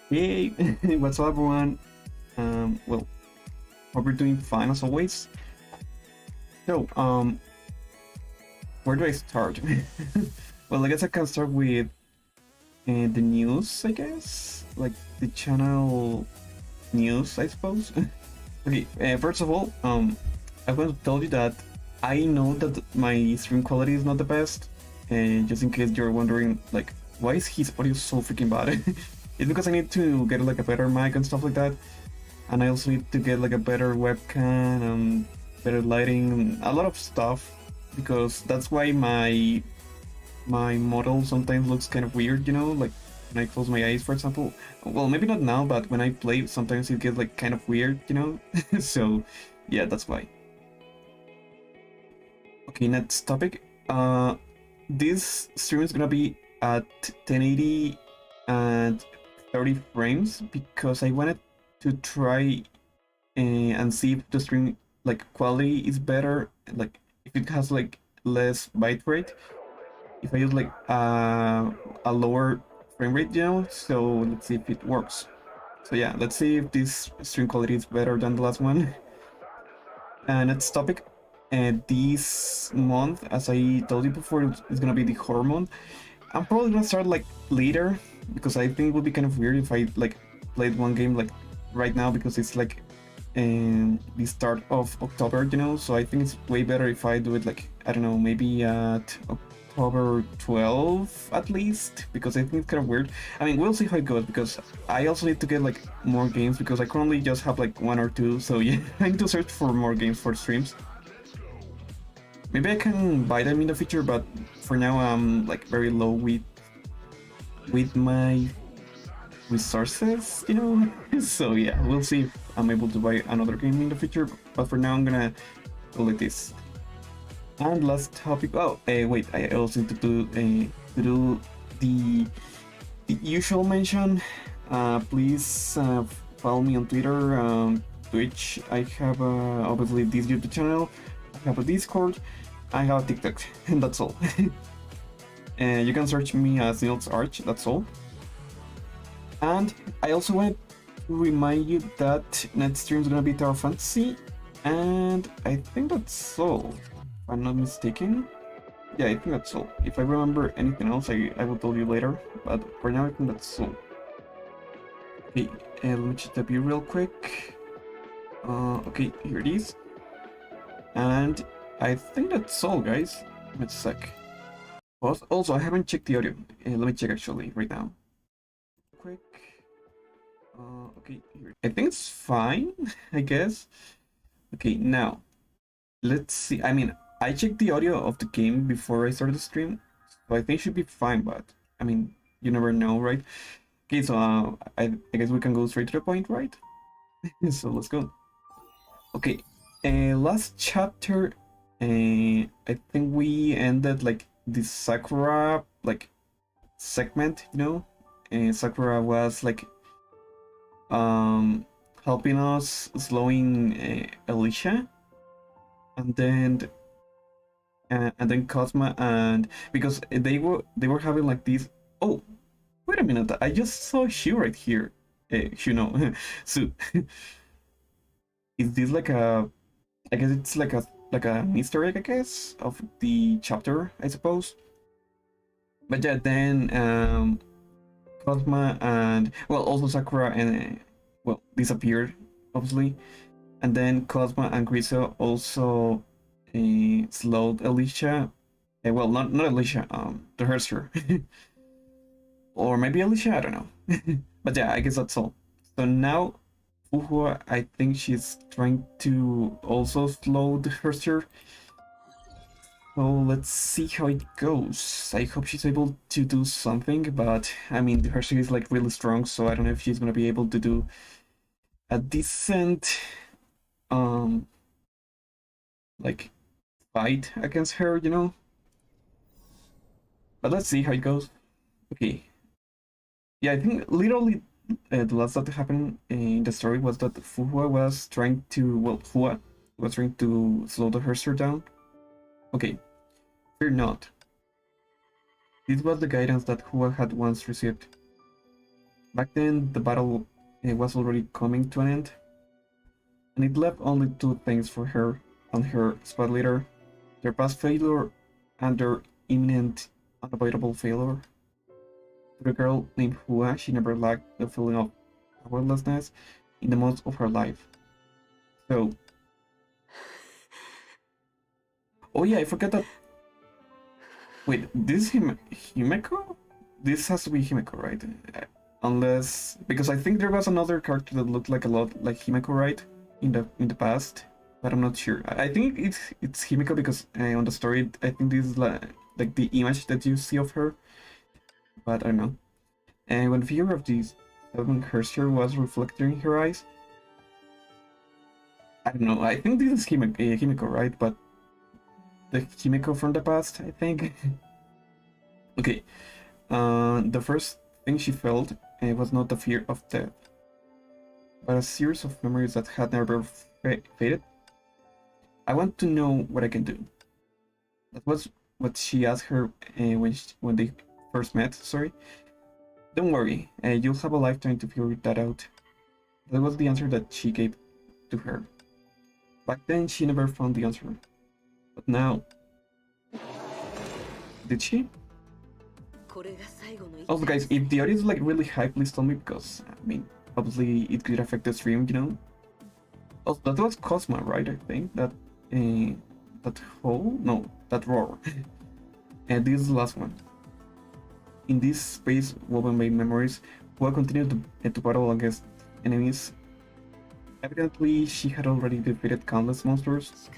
Hey, what's up, everyone? Well, hope you're doing fine as always. So, where do I start? Well, I guess I can start with the news, I guess, like the channel news, I suppose. Okay, first of all, I want to tell you that I know that my stream quality is not the best, and just in case you're wondering, like, why is his audio so freaking bad? It's because I need to get like a better mic and stuff like that. And I also need to get like a better webcam and better lighting, a lot of stuff, because that's why my model sometimes looks kind of weird, like when I close my eyes, for example. Well, maybe not now, but when I play, sometimes it gets like kind of weird. So yeah, that's why. Okay, next topic. This stream is gonna be at 1080 and 30 frames because I wanted to try and see if the stream like quality is better, like if it has like less bitrate, if I use like a lower frame rate. So let's see if it works. So yeah, let's see if this stream quality is better than the last one. And next topic. This month, as I told you before, it's gonna be the horror month. I'm probably gonna start like later because I think it would be kind of weird if I like played one game like right now because it's like the start of October. So I think it's way better if I do it like, I don't know, maybe at October 12th at least, because I think it's kind of weird. I mean, we'll see how it goes because I also need to get like more games because I currently just have like one or two. So yeah, I need to search for more games for streams. Maybe I can buy them in the future, but for now I'm like very low with my resources. So yeah, we'll see if I'm able to buy another game in the future, but for now I'm gonna go like this. And last topic. Oh, wait, I also need to do the usual mention. Please follow me on Twitter, Twitch. I have obviously this YouTube channel. I have a Discord. I have a TikTok, and that's all. You can search me as Nilox Arch. That's all. And I also want to remind you that next stream is gonna be Tower Fantasy, and I think that's all. If I'm not mistaken. Yeah, I think that's all. If I remember anything else, I will tell you later. But for now, I think that's all. Okay, let me check the view real quick. Okay, here it is. And I think that's all, guys. Let's sec. Also, I haven't checked the audio. Let me check actually right now. Quick. Okay, here. I think it's fine, I guess. Okay, now let's see. I mean, I checked the audio of the game before I started the stream, so I think it should be fine. But I mean, you never know, right? Okay, so I guess we can go straight to the point, right? So let's go. Okay, last chapter, I think we ended like the Sakura like segment. Sakura was like helping us slowing Alicia, and then Cosma, and because they were having like this. Oh, wait a minute! I just saw Shu right here. Shu, no, so is this like a? I guess it's like a Easter egg, I guess, of the chapter, I suppose. But yeah, then Cosma and well, also Sakura and well disappeared, obviously, and then Cosma and Griso also slowed Alicia. Well, not Alicia, the Herster, or maybe Alicia, I don't know. But yeah, I guess that's all. So now Fuhua, I think she's trying to also slow the Herster. So let's see how it goes. I hope she's able to do something, but I mean, the Hershey is like really strong, so I don't know if she's gonna be able to do a decent, like fight against her. But let's see how it goes. Okay. Yeah, I think literally the last that happened in the story was that Fuhua was trying to, well, Fuhua was trying to slow the Herster down. Okay. Fear not. This was the guidance that Hua had once received. Back then, the battle was already coming to an end, and it left only two things for her and her squad leader: their past failure and their imminent, unavoidable failure. To the girl named Hua, she never lacked the feeling of powerlessness in the most of her life. So, oh yeah, I forgot that. Wait, this is Himeko? This has to be Himeko, right? Unless, because I think there was another character that looked like a lot like Himeko, right? In the past, but I'm not sure. I think it's Himeko because on the story, I think this is like the image that you see of her, but I don't know. And when fear of this sudden cursor was reflected in her eyes, I don't know. I think this is Himeko, right? But the Himeko from the past, I think. Okay. The first thing she felt was not the fear of death, but a series of memories that had never faded. I want to know what I can do. That was what she asked her when they first met. Sorry. Don't worry, you'll have a lifetime to figure that out. That was the answer that she gave to her. Back then, she never found the answer. But now... Did she? Also, guys, if the audio is like really high, please tell me, because, I mean, obviously it could affect the stream, you know? Also, that was Cosma, right? I think that... that hole? No, that roar. And this is the last one. In this space woven by memories, Hua continued to battle against enemies. Evidently, she had already defeated countless monsters.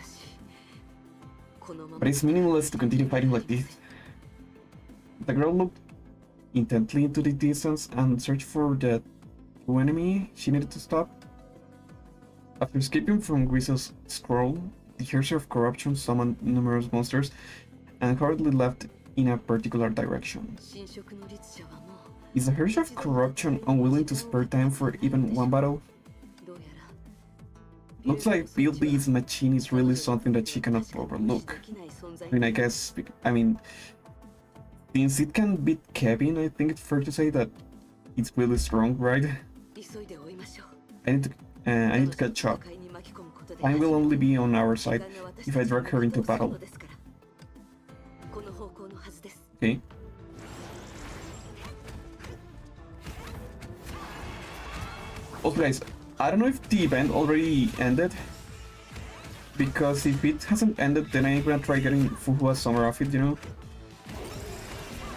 But it's meaningless to continue fighting like this. The girl looked intently into the distance and searched for the true enemy she needed to stop. After escaping from Grisel's scroll, the Herser of Corruption summoned numerous monsters and hurriedly left in a particular direction. Is the Herser of Corruption unwilling to spare time for even one battle? Looks like Bilby's machine is really something that she cannot overlook. I mean, I guess, since it can beat Kevin, I think it's fair to say that it's really strong, right? I need to catch up. Time will only be on our side if I drag her into battle. Okay. Also, guys, I don't know if the event already ended, because if it hasn't ended, then I'm gonna try getting Fuhua's summer outfit, you know?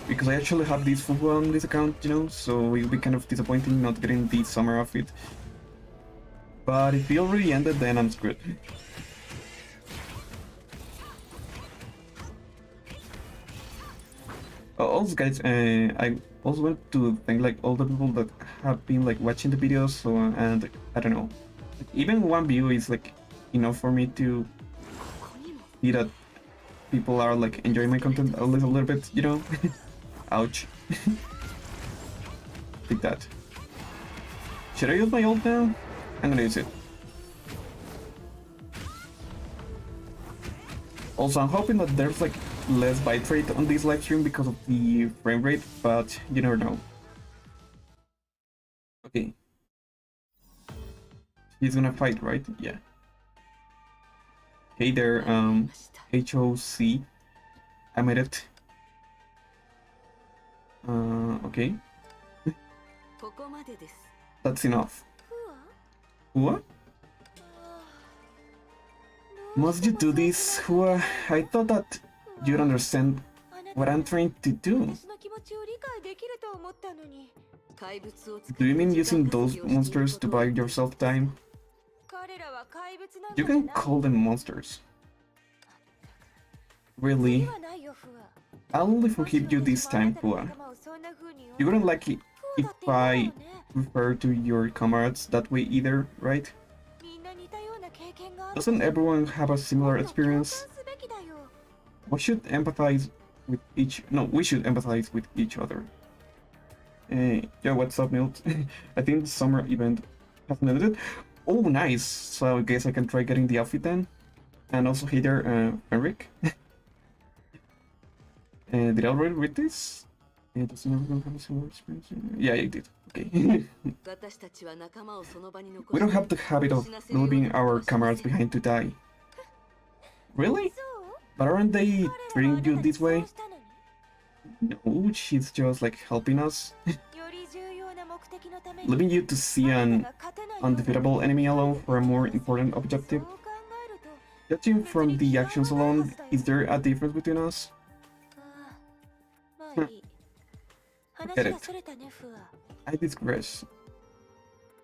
Because I actually have this Fuhua on this account, you know, so it'll be kind of disappointing not getting the summer outfit. But if it already ended, then I'm screwed. Also, guys, I also want to thank like all the people that have been like watching the videos, so, and I don't know, like, even one view is like enough for me to see that people are like enjoying my content a little bit, you know. Ouch. Take that. Should I use my ult now? I'm gonna use it. Also, I'm hoping that there's like less bitrate on this live stream because of the frame rate, but you never know. Okay. He's gonna fight, right? Yeah. Hey there, HOC. I made it. Okay. That's enough. What? Must you do this, Hua? I thought that you'd understand what I'm trying to do. Do you mean using those monsters to buy yourself time? You can call them monsters. Really? I'll only forgive you this time, Hua. You wouldn't like it if I refer to your comrades that way either, right? Doesn't everyone have a similar experience? We should empathize with each... No, we should empathize with each other. Yeah, what's up, Milt? I think the summer event has ended. Oh, nice! So I guess I can try getting the outfit then. And also, hey there, Henrik. Did I already read this? Does everyone have a similar experience? Yeah, I did. Okay. We don't have the habit of leaving our comrades behind to die. Really? But aren't they treating you this way? No, she's just like helping us. Leaving you to see an undefeatable enemy alone for a more important objective. Judging from the actions alone, is there a difference between us? Get it. I digress.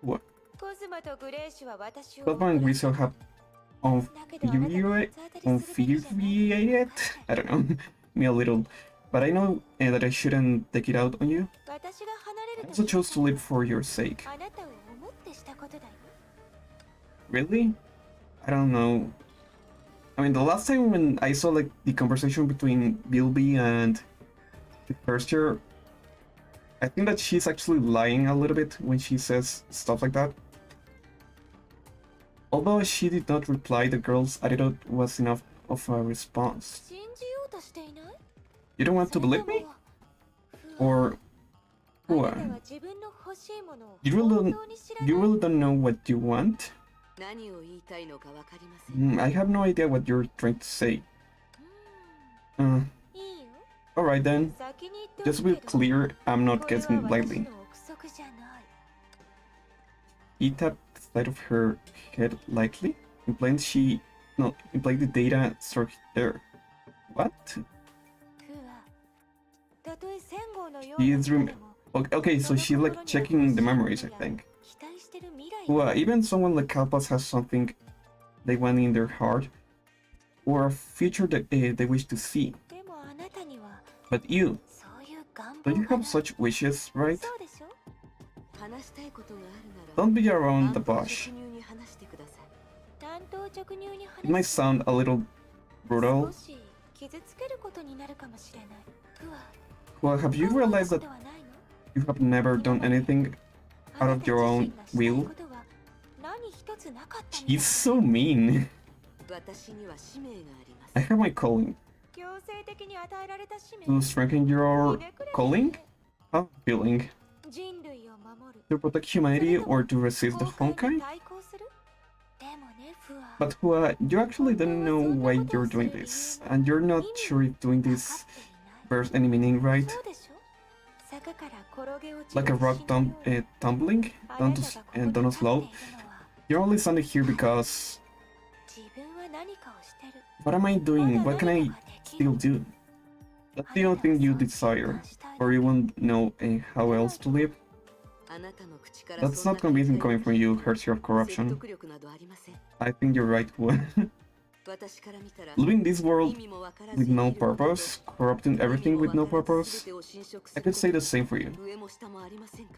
What? Cosmo and Rizzo have infuriated, I don't know, me a little. But I know that I shouldn't take it out on you. I also chose to live for your sake. Really? I don't know. I mean, the last time when I saw like the conversation between Bilby and the first year, I think that she's actually lying a little bit when she says stuff like that. Although she did not reply, the girl's attitude was enough of a response. You don't want to believe me? Or what? You really don't know what you want? I have no idea what you're trying to say. Alright then. Just to be clear, I'm not guessing blindly. He tapped the side of her head lightly, implying the data struck there. What? He is okay, so she's like checking the memories, I think. Well, even someone like Kalpas has something they want in their heart, or a future that they wish to see. But you, don't you have such wishes, right? Don't be around the bush. It might sound a little brutal. Well, have you realized that you have never done anything out of your own will? He's so mean. I have my calling. To strengthen your calling? How feeling? To protect humanity or to resist the Honkai? But you actually don't know why you're doing this, and you're not sure if doing this bears any meaning, right? Like a rock tumbling down a slope. You're only standing here because... What am I doing? What can I still do? That's the only thing you desire, or you won't know how else to live. That's not convincing coming from you, Hershey of Corruption. I think you're right, Living this world with no purpose, corrupting everything with no purpose, I could say the same for you.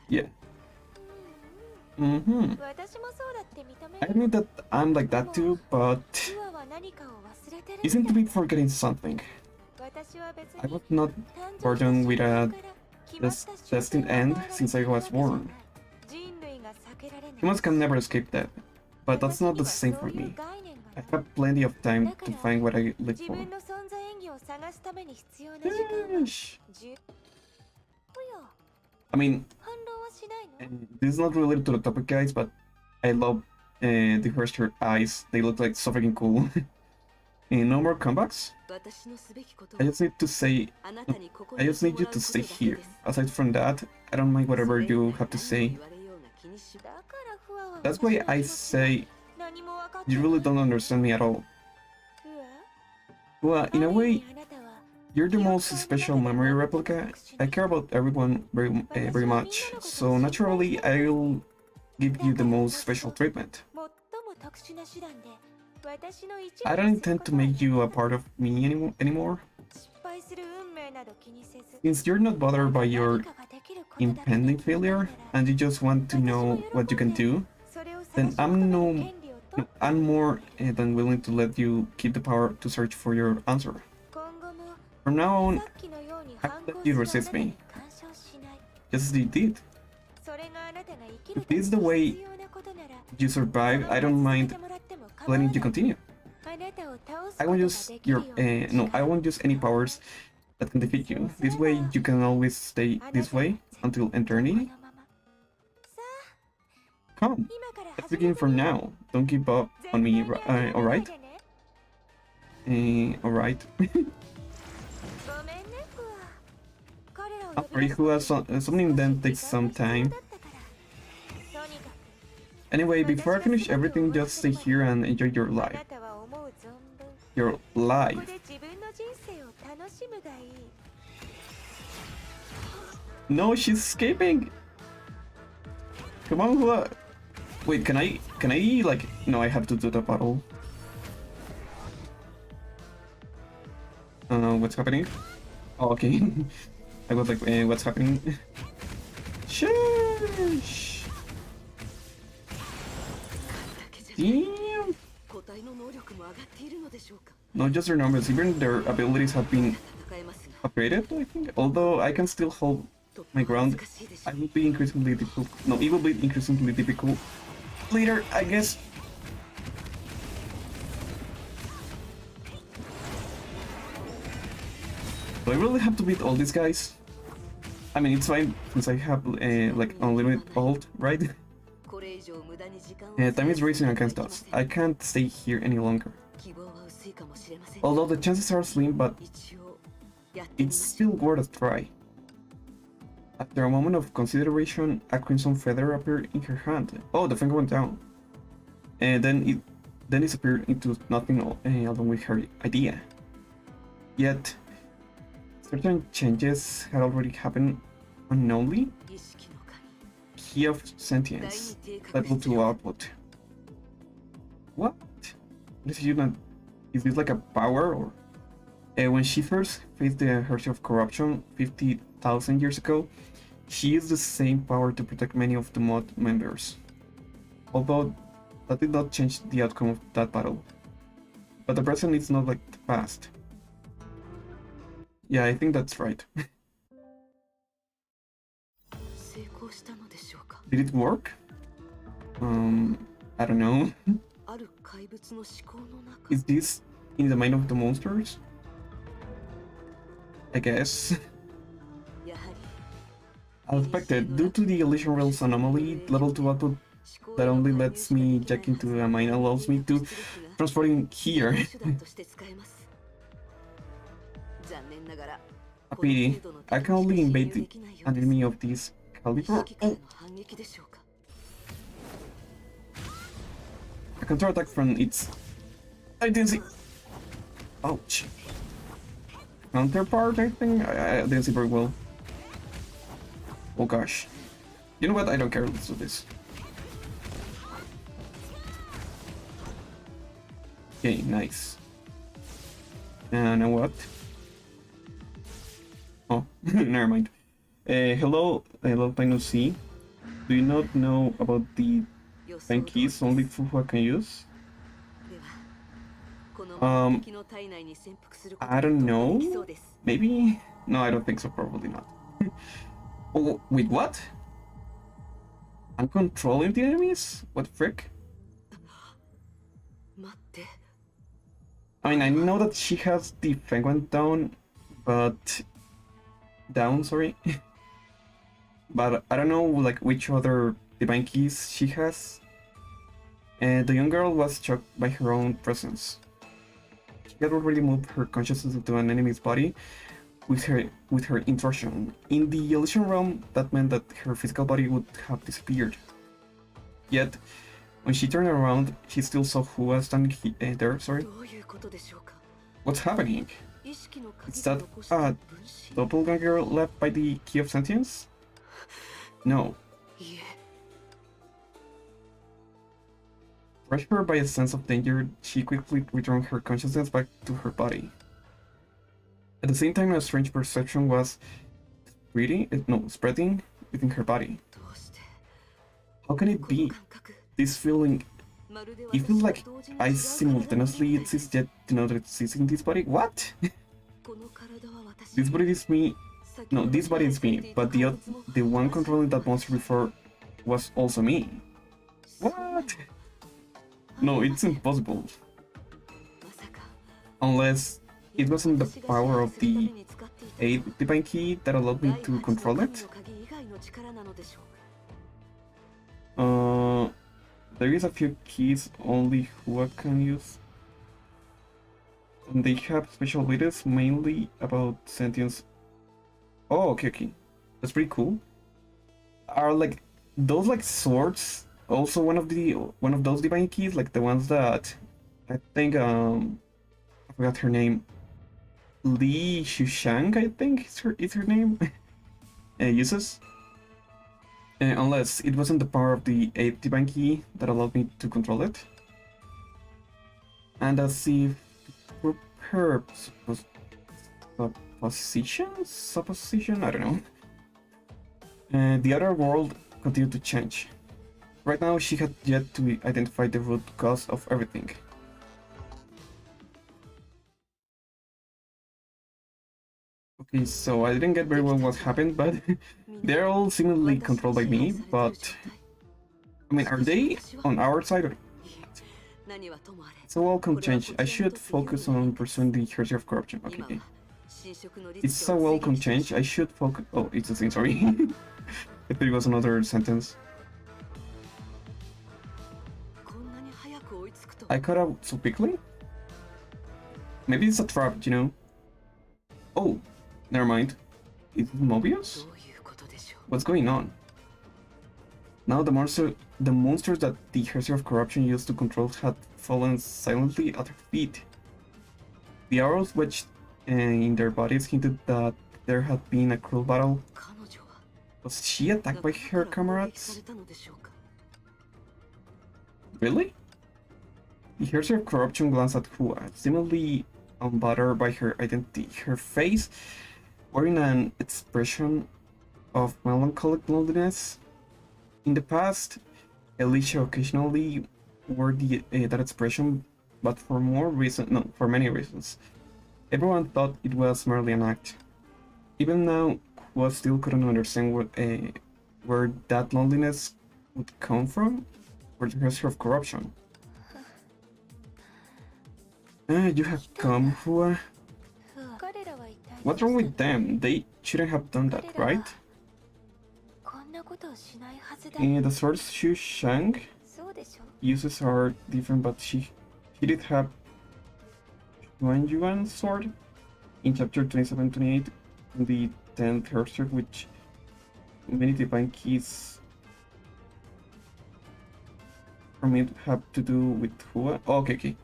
Yeah. I admit that I'm like that too, but you seem to be forgetting something. I was not burdened with a destined end since I was born. Humans can never escape death, but that's not the same for me. I have plenty of time to find what I live for. Yeesh. I mean, this is not related to the topic, guys, but I love the first her eyes. They look like so freaking cool. No more comebacks? I just need you to stay here. Aside from that, I don't mind whatever you have to say. That's why I say you really don't understand me at all. Well, in a way, you're the most special memory replica. I care about everyone very much, so naturally I'll give you the most special treatment. I don't intend to make you a part of me anymore. Since you're not bothered by your impending failure, and you just want to know what you can do, then I'm more than willing to let you keep the power to search for your answer. From now on, I'll let you resist me. Just as you did. If this is the way you survive, I don't mind letting you continue. I won't use I won't use any powers that can defeat you. This way you can always stay this way until eternity. Come, let's begin from now. Don't give up on me, alright? Alright. Afraid who has something then takes some time. Anyway, before I finish everything, just stay here and enjoy your life. Your life. No, she's escaping! Come on, Hua! Wait, can I like... No, I have to do the battle. What's happening? Oh, okay. I was like, what's happening? Shush! Damn! Not just their numbers, even their abilities have been upgraded, I think. Although I can still hold my ground, I will be increasingly difficult. No, it will be increasingly difficult later, I guess. Do I really have to beat all these guys? I mean, it's fine since I have like unlimited ult, right? Time is racing against us. I can't stay here any longer. Although the chances are slim, but it's still worth a try. After a moment of consideration, a crimson feather appeared in her hand. Oh, the finger went down. And then it disappeared into nothing along with her idea. Yet, certain changes had already happened unknowingly. Key of sentience, level 2 output. What? Is this like a power or? When she first faced the Hershey of corruption 50,000 years ago, she used the same power to protect many of the mod members. Although that did not change the outcome of that battle. But the present is not like the past. Yeah, I think that's right. Did it work? I don't know. Is this in the mind of the monsters? I guess. As expected, due to the Elysian Realms anomaly, level 2 output that only lets me jack into a mine allows me to transport in here. A pity. I can only invade an enemy of this caliber. Oh. A counterattack from its... I didn't see... Ouch. Counterpart, I think? I didn't see very well. Oh gosh. You know what? I don't care. Let's do this. Okay, nice. Now what? Oh, never mind. Hello, Tiny C. Do you not know about the 10 keys only Fuhua can use? I don't know. Maybe? No, I don't think so. Probably not. Oh, wait, what? I'm controlling the enemies? What the frick? I mean, I know that she has the Penguin down, but... Down, sorry. But I don't know, like, which other divine keys she has. And the young girl was shocked by her own presence. She had already moved her consciousness into an enemy's body with her intrusion. In the Elysian realm, that meant that her physical body would have disappeared. Yet, when she turned around, she still saw who was standing there, sorry. What's happening? Is that a doppelganger left by the Key of Sentience? No. Rushed by a sense of danger, she quickly returned her consciousness back to her body. At the same time, a strange perception was spreading within her body. How can it be? This feeling... It feels like I simultaneously exist yet do not exist in this body? What? This body is me... No, this body is me, but the one controlling that monster before was also me. What? No, it's impossible. Unless it wasn't the power of the a divine key that allowed me to control it. There is a few keys only Hua can use. And they have special abilities mainly about sentience. Oh, okay. That's pretty cool. Are like those like swords also one of those divine keys, like the ones that I think I forgot her name. Li Shushang, I think is her name. Uses. Unless it wasn't the power of the 8th divine key that allowed me to control it. And as if her supposition, I don't know. The other world continued to change. Right now, she had yet to identify the root cause of everything. Okay, so I didn't get very well what happened, but they're all seemingly controlled by me, but I mean, are they on our side or not? It's a welcome change. I should focus on pursuing the heresy of corruption. Okay. It's a welcome change. I should focus. Oh, it's the same, sorry. I thought it was another sentence. I caught up so quickly? Maybe it's a trap, you know? Oh, never mind. Is it Mobius? What's going on? Now the monsters that the Heresy of Corruption used to control had fallen silently at her feet. The arrows wedged in their bodies hinted that there had been a cruel battle. Was she attacked by her comrades? Really? The Heresy of Corruption glanced at Hua, seemingly unbothered by her identity. Her face, wearing an expression of melancholic loneliness. In the past, Alicia occasionally wore that expression, but for many reasons. Everyone thought it was merely an act. Even now, Hua still couldn't understand where that loneliness would come from, or the Heresy of Corruption. You have come, Hua. What's wrong with them? They shouldn't have done that, right? The swords Xu Shang uses are different, but she did have Yuan Yuan sword in chapter 27-28 in the 10th Herster, which many divine keys from it have to do with Hua. Oh, okay.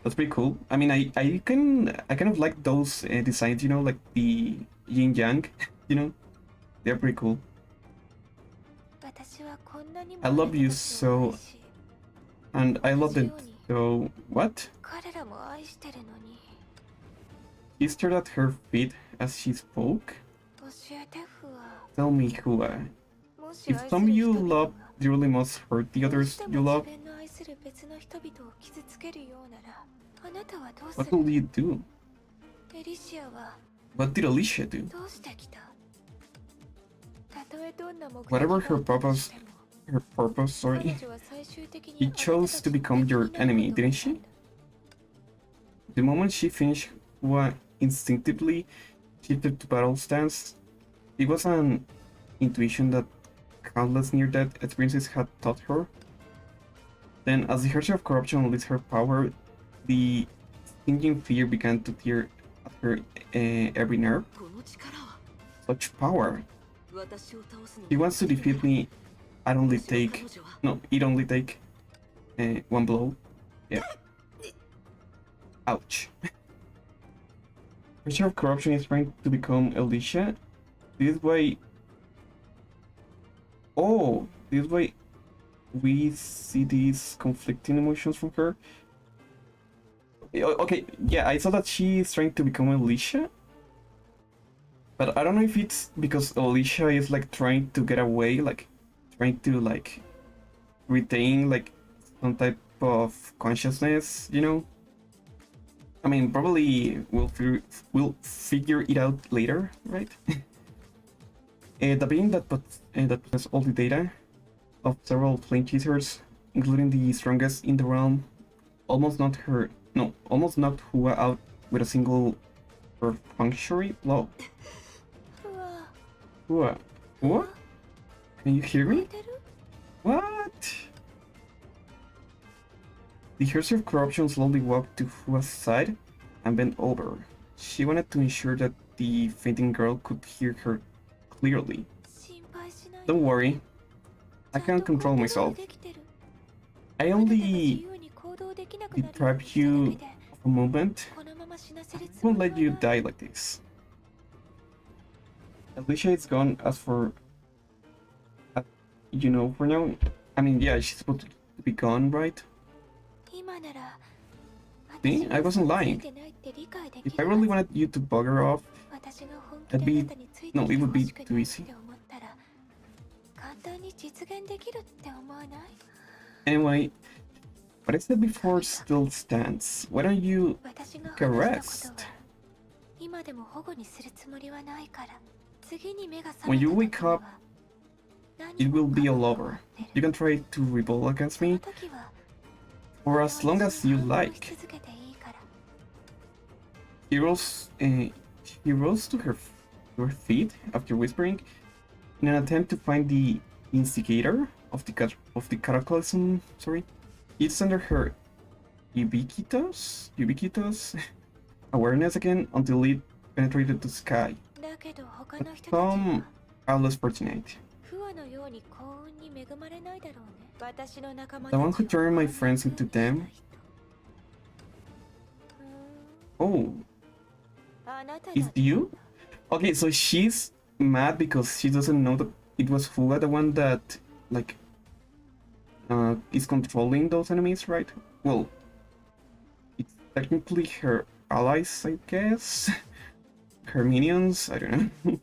That's pretty cool. I mean, I kind of like those designs, you know, like the yin yang, you know, they're pretty cool. I love you so, and I love them so. What? He stared at her feet as she spoke. Tell me, Hua, if some you love dearly must hurt the others you love, what will you do? What did Alicia do? Whatever her purpose, sorry, she chose to become your enemy, didn't she? The moment she finished, Hua instinctively shifted to battle stance. It was an intuition that countless near-death experiences had taught her. Then, as the Heresy of Corruption unleashed her power, the stinging fear began to tear at her every nerve. Such power! He wants to defeat me. It only take one blow. Yeah. Ouch. Heresy of Corruption is trying to become Alicia. This way we see these conflicting emotions from her. Okay, yeah, I saw that she's trying to become Alicia, but I don't know if it's because Alicia is like trying to get away, like trying to like retain like some type of consciousness, you know. I mean, probably we'll figure it out later, right? The being that possesses all the data of several flame chasers, including the strongest in the realm, almost knocked Hua out with a single perfunctory blow. What? What? Can you hear me? What? The Hearse of Corruption slowly walked to Fua's side and bent over. She wanted to ensure that the fainting girl could hear her clearly. Don't worry, I can control myself. I only deprive you of a moment. I won't let you die like this. Alicia is gone. As for, for now, I mean, yeah, she's supposed to be gone, right? See, I wasn't lying. If I really wanted you to bug her off, it would be too easy. Anyway, what I said before still stands. Why don't you take a rest? When you wake up, it will be all over. You can try to rebel against me for as long as you like. He rose to her feet after whispering, in an attempt to find the instigator of the cataclysm. Sorry, it's under her ubiquitous awareness again until it penetrated the sky. Some are less fortunate. The one who turned my friends into them. Oh, is you? Okay, so she's mad because she doesn't know that it was Fuga, the one that is controlling those enemies, right? Well, it's technically her allies, I guess. Her minions, I don't know.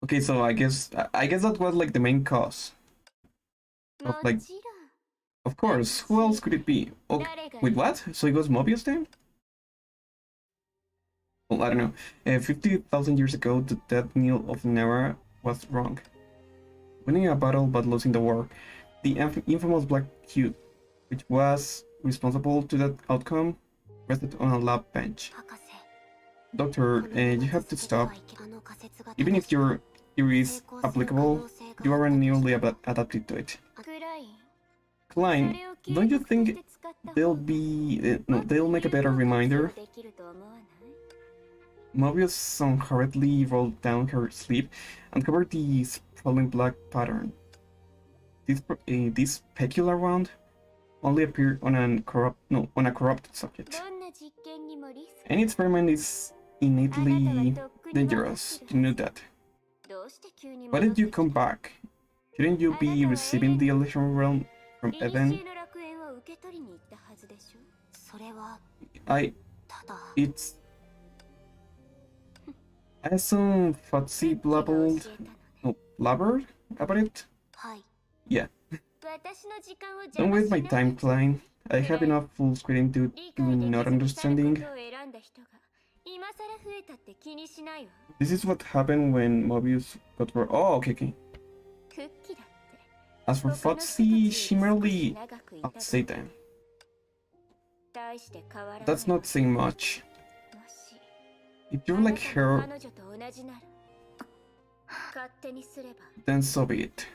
Okay, so I guess that was like the main cause of of course, who else could it be? Okay, wait, what? So it was Mobius then? Well, I don't know. 50,000 years ago, the death knell of Nera was wrong. Winning a battle but losing the war. The infamous Black Cube, which was responsible to that outcome, rested on a lab bench. Doctor, you have to stop. Even if your theory is applicable, you aren't nearly adapted to it. Klein, don't you think they'll make a better reminder? Mobius hurriedly rolled down her sleeve and covered the sprawling black pattern. This peculiar wound only appeared on a corrupted subject. Any experiment is innately dangerous. You knew that. Why did you come back? Shouldn't you be receiving the illusion realm from Eden? I assume Fotsy blabbered about it? Yeah. Don't waste my time, Klein. I have enough fools quitting due to not understanding. This is what happened when Mobius got for. Oh, okay. As for Fotsy, she merely upset them. That's not saying much. If you're like her, then so be it.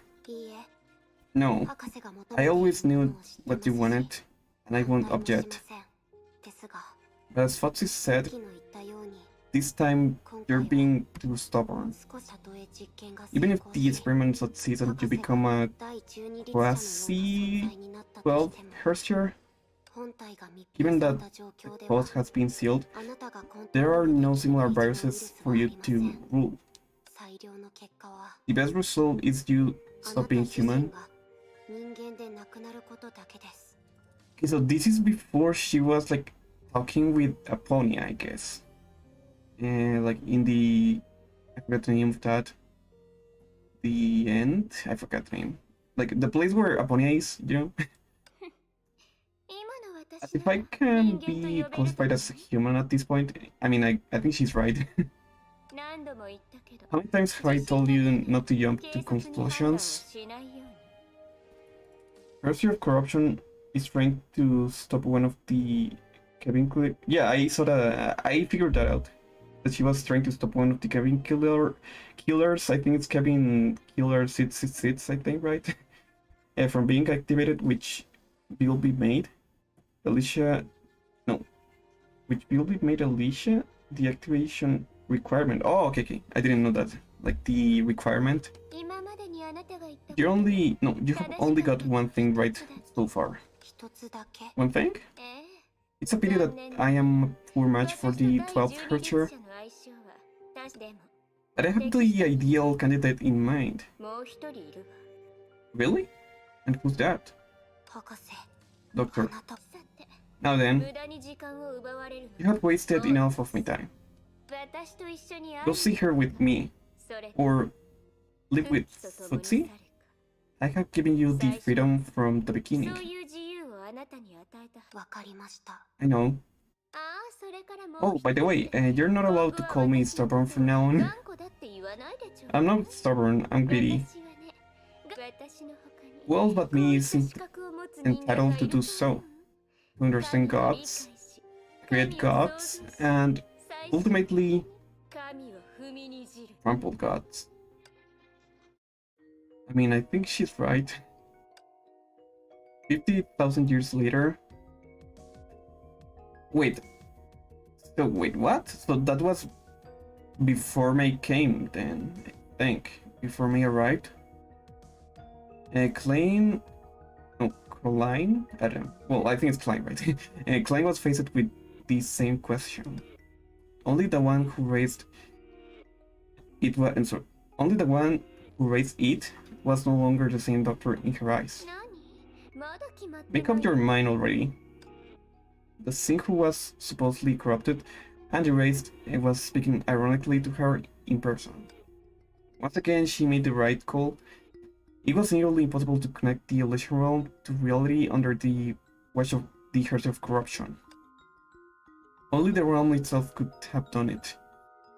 No, I always knew what you wanted, and I won't object. But as Fotsy said, this time you're being too stubborn. Even if the experiment succeeds and you become a quasi 12 Herster, given that the post has been sealed, there are no similar viruses for you to rule. The best result is you stop being human. Okay, so this is before she was talking with a pony, I guess. In the... I forgot the name of that. The end? I forgot the name. The place where Aponia is, you know? If I can be classified as a human at this point, I mean, I think she's right. How many times have I told you not to jump to conclusions? Mercy of Corruption is trying to stop one of the Kevin Click. Yeah, I saw that. I figured that out. That she was trying to stop one of the Kevin killers. I think it's Kevin Killer 666. I think, right? From being activated, which will be made. Alicia, no, which will be made Alicia the activation requirement. Oh, okay. I didn't know that. Like the requirement. You have only got one thing right so far. One thing? It's a pity that I am a poor match for the 12th Hercher. But I have the ideal candidate in mind. Really? And who's that? Doctor. Now then, you have wasted enough of my time. Go see her with me. Or live with Futsi? I have given you the freedom from the beginning. I know. Oh, by the way, you're not allowed to call me stubborn from now on. I'm not stubborn, I'm greedy. Who else but me is entitled to do so? To understand gods, create gods, and ultimately trample gods. I mean, I think she's right. 50,000 years later. Wait, what? So that was before May came, then, I think. Before May arrived. Klein... No, Klein? I don't know. Well, I think it's Klein, right? Klein was faced with the same question. Only the one who raised it was... I'm sorry. Only the one who raised it was no longer the same doctor in her eyes. Make up your mind already. The Sink who was supposedly corrupted and erased was speaking ironically to her in person. Once again, she made the right call. It was nearly impossible to connect the illusion realm to reality under the watch of the Heart of Corruption. Only the realm itself could have done it,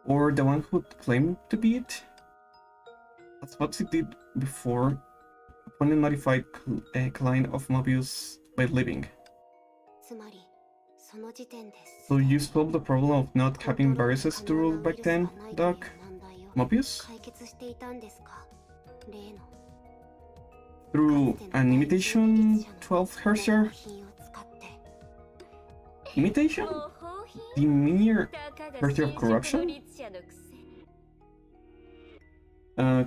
or the one who claimed to be it. That's what it did before, upon a notified client of Mobius by living. So you solved the problem of not having viruses to rule back then, Doc? Mobius? Through an imitation 12th Hercer? Imitation? The mere Hercer of Corruption?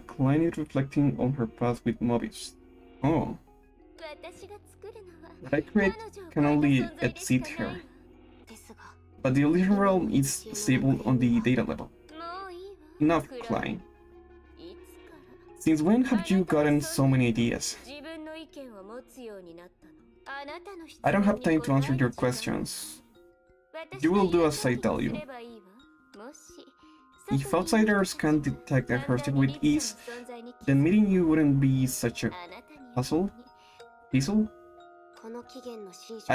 Klein is reflecting on her past with Mobius. Oh. What I create can only exceed her. But the illusion realm is stable on the data level. Enough, Klein. Since when have you gotten so many ideas? I don't have time to answer your questions. You will do as I tell you. If outsiders can detect a Hercer with ease, then meeting you wouldn't be such a puzzle? I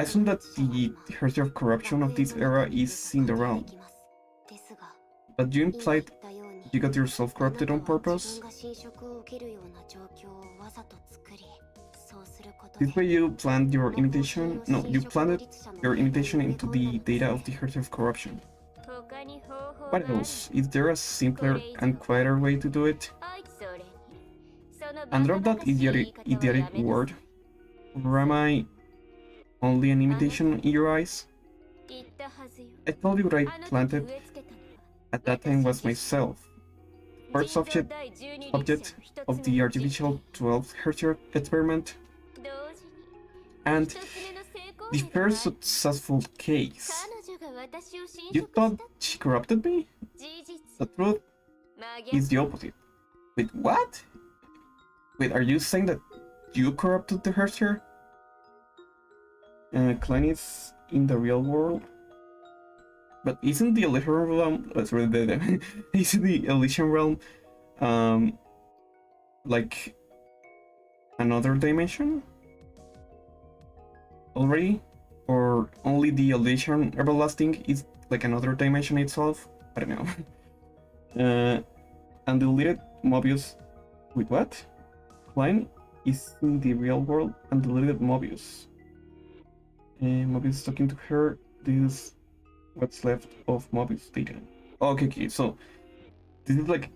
assume that the Hercer of Corruption of this era is in the realm. But you implied you got yourself corrupted on purpose? This way you planned your imitation? No, you planted your imitation into the data of the Hercer of Corruption. What else? Is there a simpler and quieter way to do it? And drop that idiotic word. Or am I only an imitation in your eyes? I told you what I planted at that time was myself. First subject of the artificial 12th Hercer experiment. And the first successful case. You thought she corrupted me? The truth is the opposite. Wait, what? Wait, are you saying that you corrupted the Hercer? Klein is in the real world? But isn't the Elysian realm... isn't the Elysian realm... like... another dimension? Already? Or only the Elysian everlasting is like another dimension itself? I don't know. And deleted Mobius... Wait, what? Klein is in the real world and deleted Mobius. Mobius is talking to her. this what's left of Mobius data. Okay, so this is like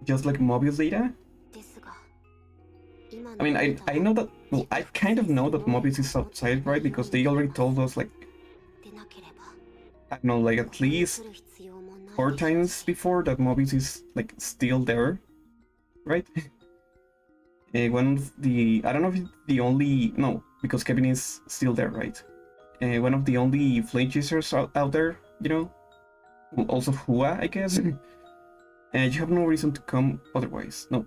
just like Mobius data. I mean, I know that, well, I kind of know that Mobius is outside, right? Because they already told us, like, I don't know, like at least 4 times before that Mobius is like still there, right? One of the, I don't know if it's the only, no, because Kevin is still there, right? One of the only flame chasers out there, you know? Well, also Hua, I guess. You have no reason to come otherwise. No,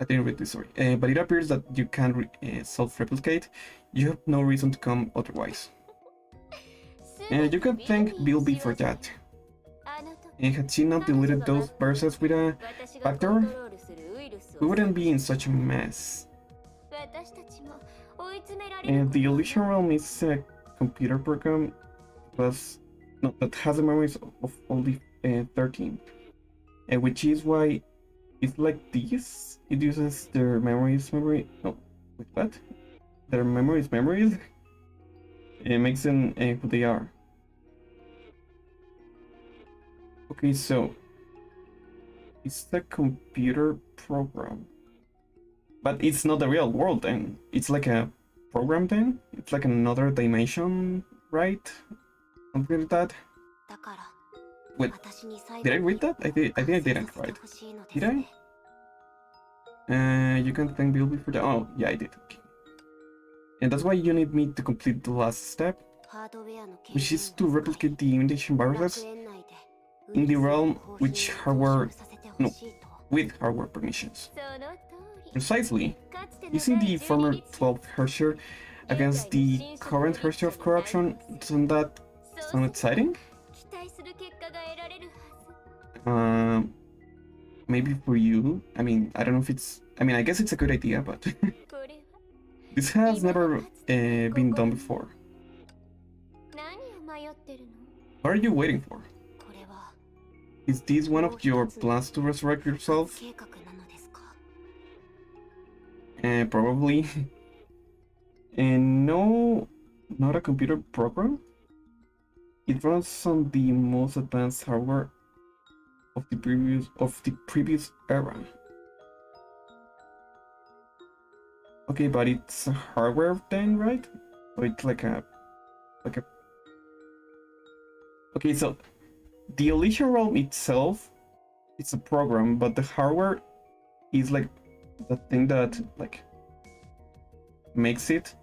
I didn't read this, sorry. But it appears that you can self-replicate. You have no reason to come otherwise. You can thank Bilby for that. Had she not deleted those verses with a factor, we wouldn't be in such a mess. The Illusion Realm is a computer program that has the memories of only 13. Which is why it's like this. It uses their memories. No, wait, what? Their memories. It makes them who they are. Okay, so it's a computer program, but it's not the real world. Then it's like a program. Then it's like another dimension, right? Something like that. Wait, did I read that? I think I didn't, right? Did I? You can thank Bilby for that. Oh, yeah, I did. Okay. And that's why you need me to complete the last step, which is to replicate the imitation viruses in the realm with hardware permissions. Precisely. Using the former 12th Herrscher against the current Herrscher of Corruption, doesn't that sound exciting? Maybe for you. I mean, I don't know if it's... I mean, I guess it's a good idea, but... this has never been done before. What are you waiting for? Is this one of your plans to resurrect yourself? Probably. No, not a computer program. It runs on the most advanced hardware of the previous era. Okay, but it's a hardware then, right? Or it's like a okay, so the Elysian Realm itself, it's a program, but the hardware is like the thing that like makes it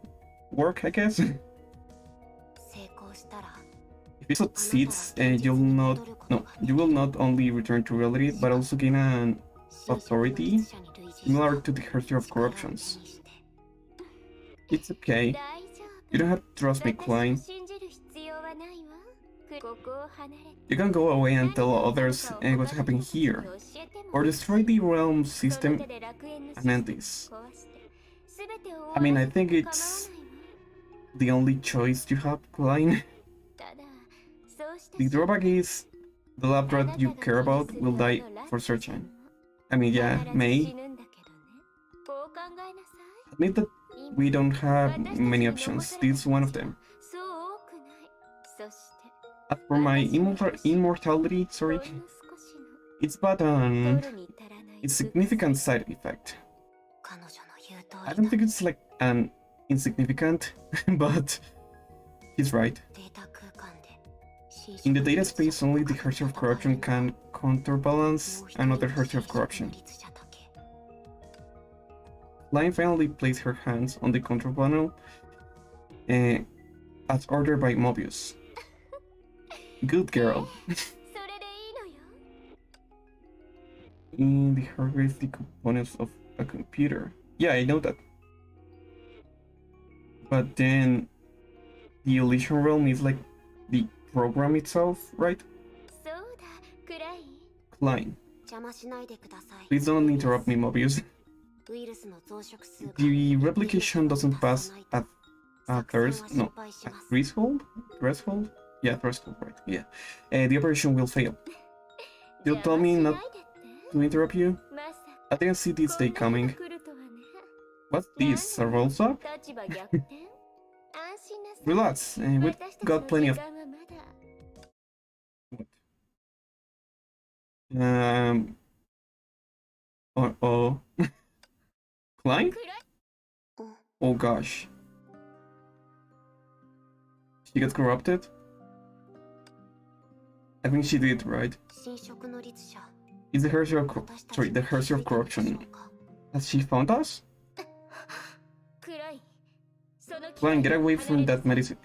work, I guess. If it succeeds, you will not only return to reality, but also gain an authority similar to the Herrscher of Corruptions. It's okay. You don't have to trust me, Klein. You can go away and tell others what's happening here, or destroy the realm system and end this. I mean, I think it's the only choice you have, Klein. The drawback is the lab rat you care about will die for certain. I mean, yeah, May. Admit that we don't have many options. This is one of them. As for my immortality, sorry, it's but an insignificant side effect. I don't think it's like an insignificant, but he's right. In the data space, only the Herrscher of Corruption can counterbalance another Herrscher of Corruption. Lion finally placed her hands on the control panel as ordered by Mobius. Good girl. In the hardware is the components of a computer. Yeah, I know that. But then the Elysian Realm is like the program itself, right? Klein. Please don't interrupt me, Mobius. The replication doesn't pass at threshold? Threshold? Yeah, threshold, right, yeah. The operation will fail. You told me not to interrupt you? I didn't see this day coming. What's this, a roll up? Relax, we've got plenty of... What? Oh. Klein? Oh gosh. She got corrupted? I think she did, right? Is the Hershey of the Hershey of corruption. Has she found us? Klein, get away from that medicine.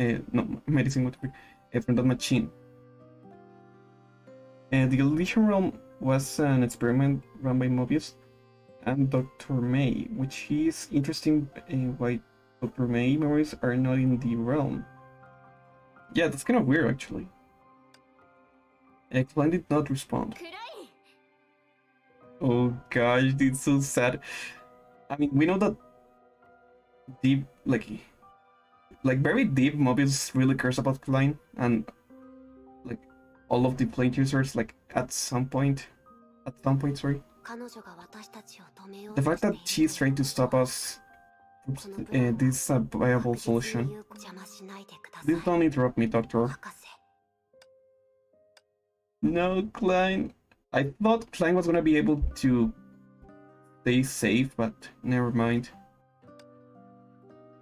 From that machine. The Illusion Realm was an experiment run by Mobius and Dr. May, which is interesting why Dr. May memories are not in the realm. Yeah, that's kind of weird actually. Klein did not respond. Oh gosh, it's so sad. I mean, we know that deep, like very deep, Mobius really cares about Klein, and like all of the plane users, like at some point, sorry. The fact that she's trying to stop us, this is a viable solution. Please don't interrupt me, Doctor. No, Klein. I thought Klein was gonna be able to stay safe, but never mind.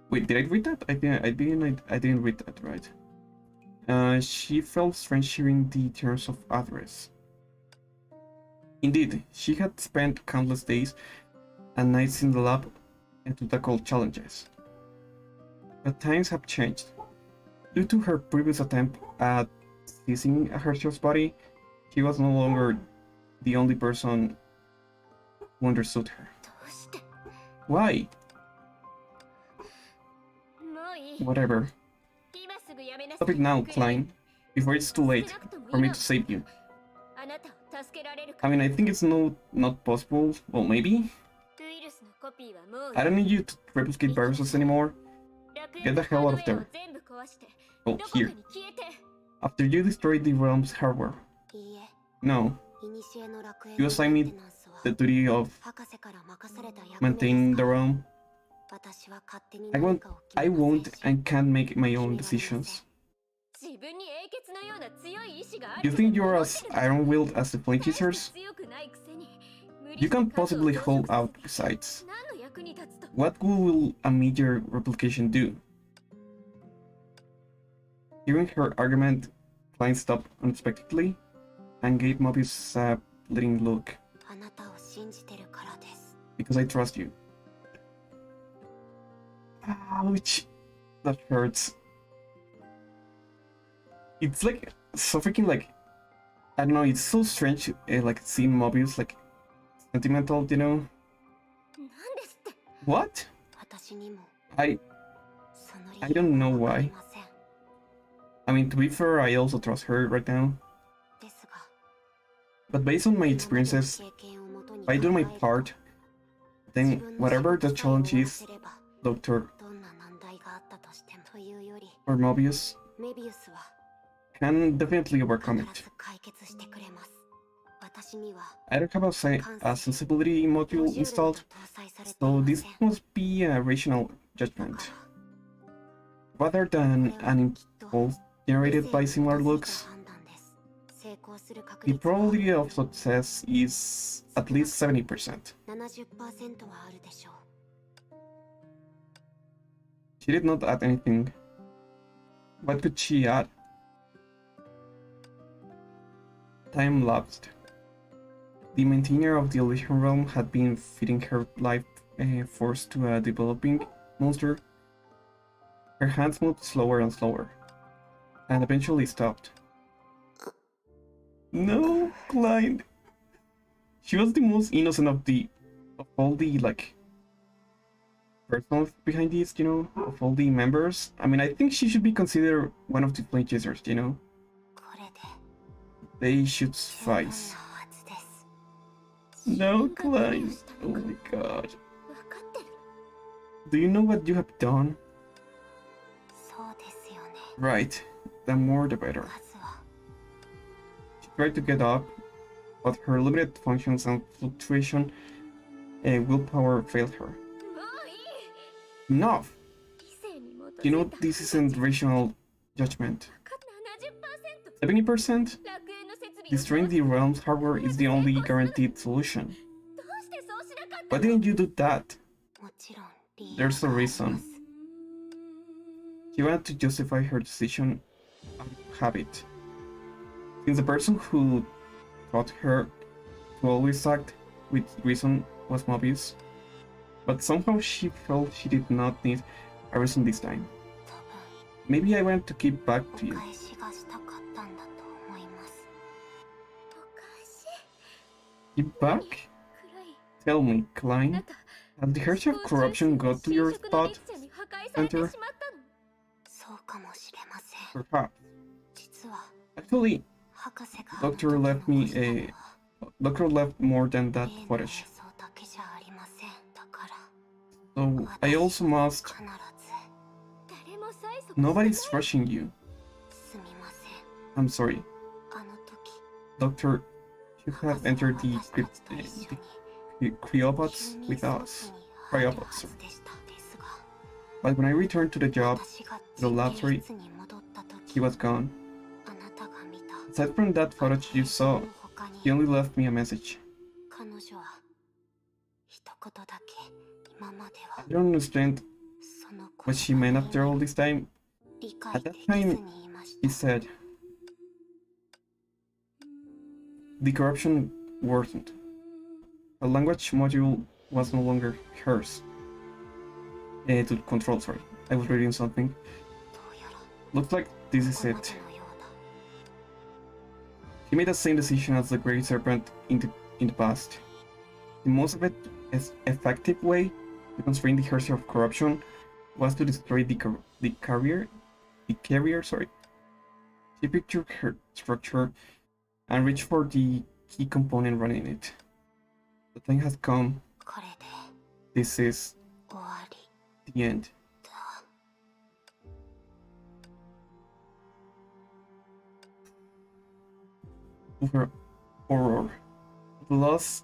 Wait, did I read that? I didn't read that, right? She felt strange hearing the terms of address. Indeed, she had spent countless days and nights in the lab to tackle challenges. But times have changed. Due to her previous attempt at seizing Herschel's body, she was no longer the only person who understood her. Why? Whatever. Stop it now, Klein, before it's too late for me to save you. I mean, I think it's not possible. Well, maybe? I don't need you to replicate viruses anymore. Get the hell out of there. Oh, here. After you destroyed the realm's hardware. No. You assigned me the duty of maintaining the realm. I won't and can't make my own decisions. You think you're as iron-willed as the Flame Chasers? You can't possibly hold out besides. What good will a major replication do? Hearing her argument, Klein stopped unexpectedly and gave Mobius a fleeting look. Because I trust you. Ouch! That hurts. It's like so freaking like, I don't know, it's so strange like seeing Mobius like sentimental, you know? What? I don't know why. I mean, to be fair, I also trust her right now. But based on my experiences, if I do my part, then whatever the challenge is, Doctor or Mobius can definitely overcome it. I don't have a sensibility module installed, so this must be a rational judgment. Rather than an impulse generated by similar looks, the probability of success is at least 70%. She did not add anything. What could she add? Time lapsed. The maintainer of the Illusion Realm had been feeding her life force to a developing monster. Her hands moved slower and slower, and eventually stopped. No, Klein. She was the most innocent of all the like persons behind this, you know, of all the members. I mean, I think she should be considered one of the Flame Chasers, you know. They should suffice. No, Klein. Oh my god. Do you know what you have done? Right. The more the better. She tried to get up, but her limited functions and fluctuation willpower failed her. Enough! You know, this isn't rational judgment. 70%? Destroying the realm's hardware is the only guaranteed solution. Why didn't you do that? There's a reason. She wanted to justify her decision out of habit. Since the person who taught her to always act with reason was Mobius, but somehow she felt she did not need a reason this time. Maybe I want to give back to you. Give back? Tell me, Klein, has the Hershey of corruption got to your thought center? Perhaps. Actually, Doctor left more than that footage. So I also must. Nobody's rushing you. I'm sorry. Doctor, you have entered the cryobots with us. Cryobots. But when I returned to the job, to the laboratory, he was gone. Aside from that footage you saw, he only left me a message. I don't understand what she meant after all this time. At that time, he said, the corruption worsened. The language module was no longer hers. To control, sorry. I was reading something. Looks like this is it. He made the same decision as the Great Serpent in the past. The most effective way to constrain the Hershey of corruption was to destroy the carrier. She pictured her structure and reached for the key component running it. The time has come. This is the end. Horror. He lost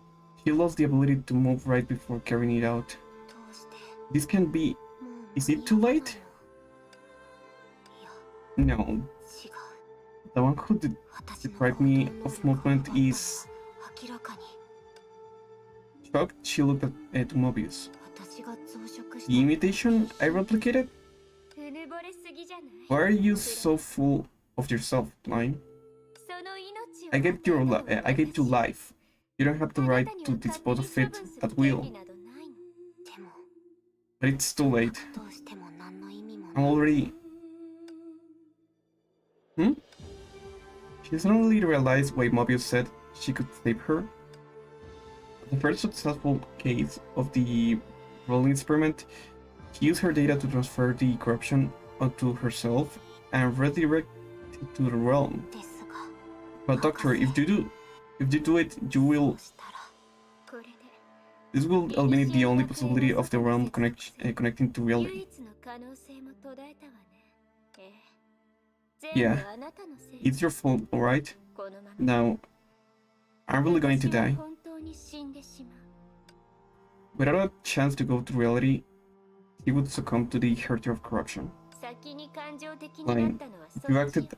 the ability to move right before carrying it out. This can be... Is it too late? No. The one who deprived me of movement is... Shocked, she looked at Mobius. The imitation I replicated? Why are you so full of yourself, Klein? I gave you life. You don't have the right to dispose of it at will. But it's too late. I'm already... She suddenly realized why Mobius said she could save her. The first successful case of the rolling experiment, he used her data to transfer the corruption onto herself and redirect it to the realm. But Doctor, if you do it, you will... This will eliminate the only possibility of the realm connecting to reality. Yeah, it's your fault, alright? Now, I'm really going to die. Without a chance to go to reality, he would succumb to the hurt of corruption. Like, you acted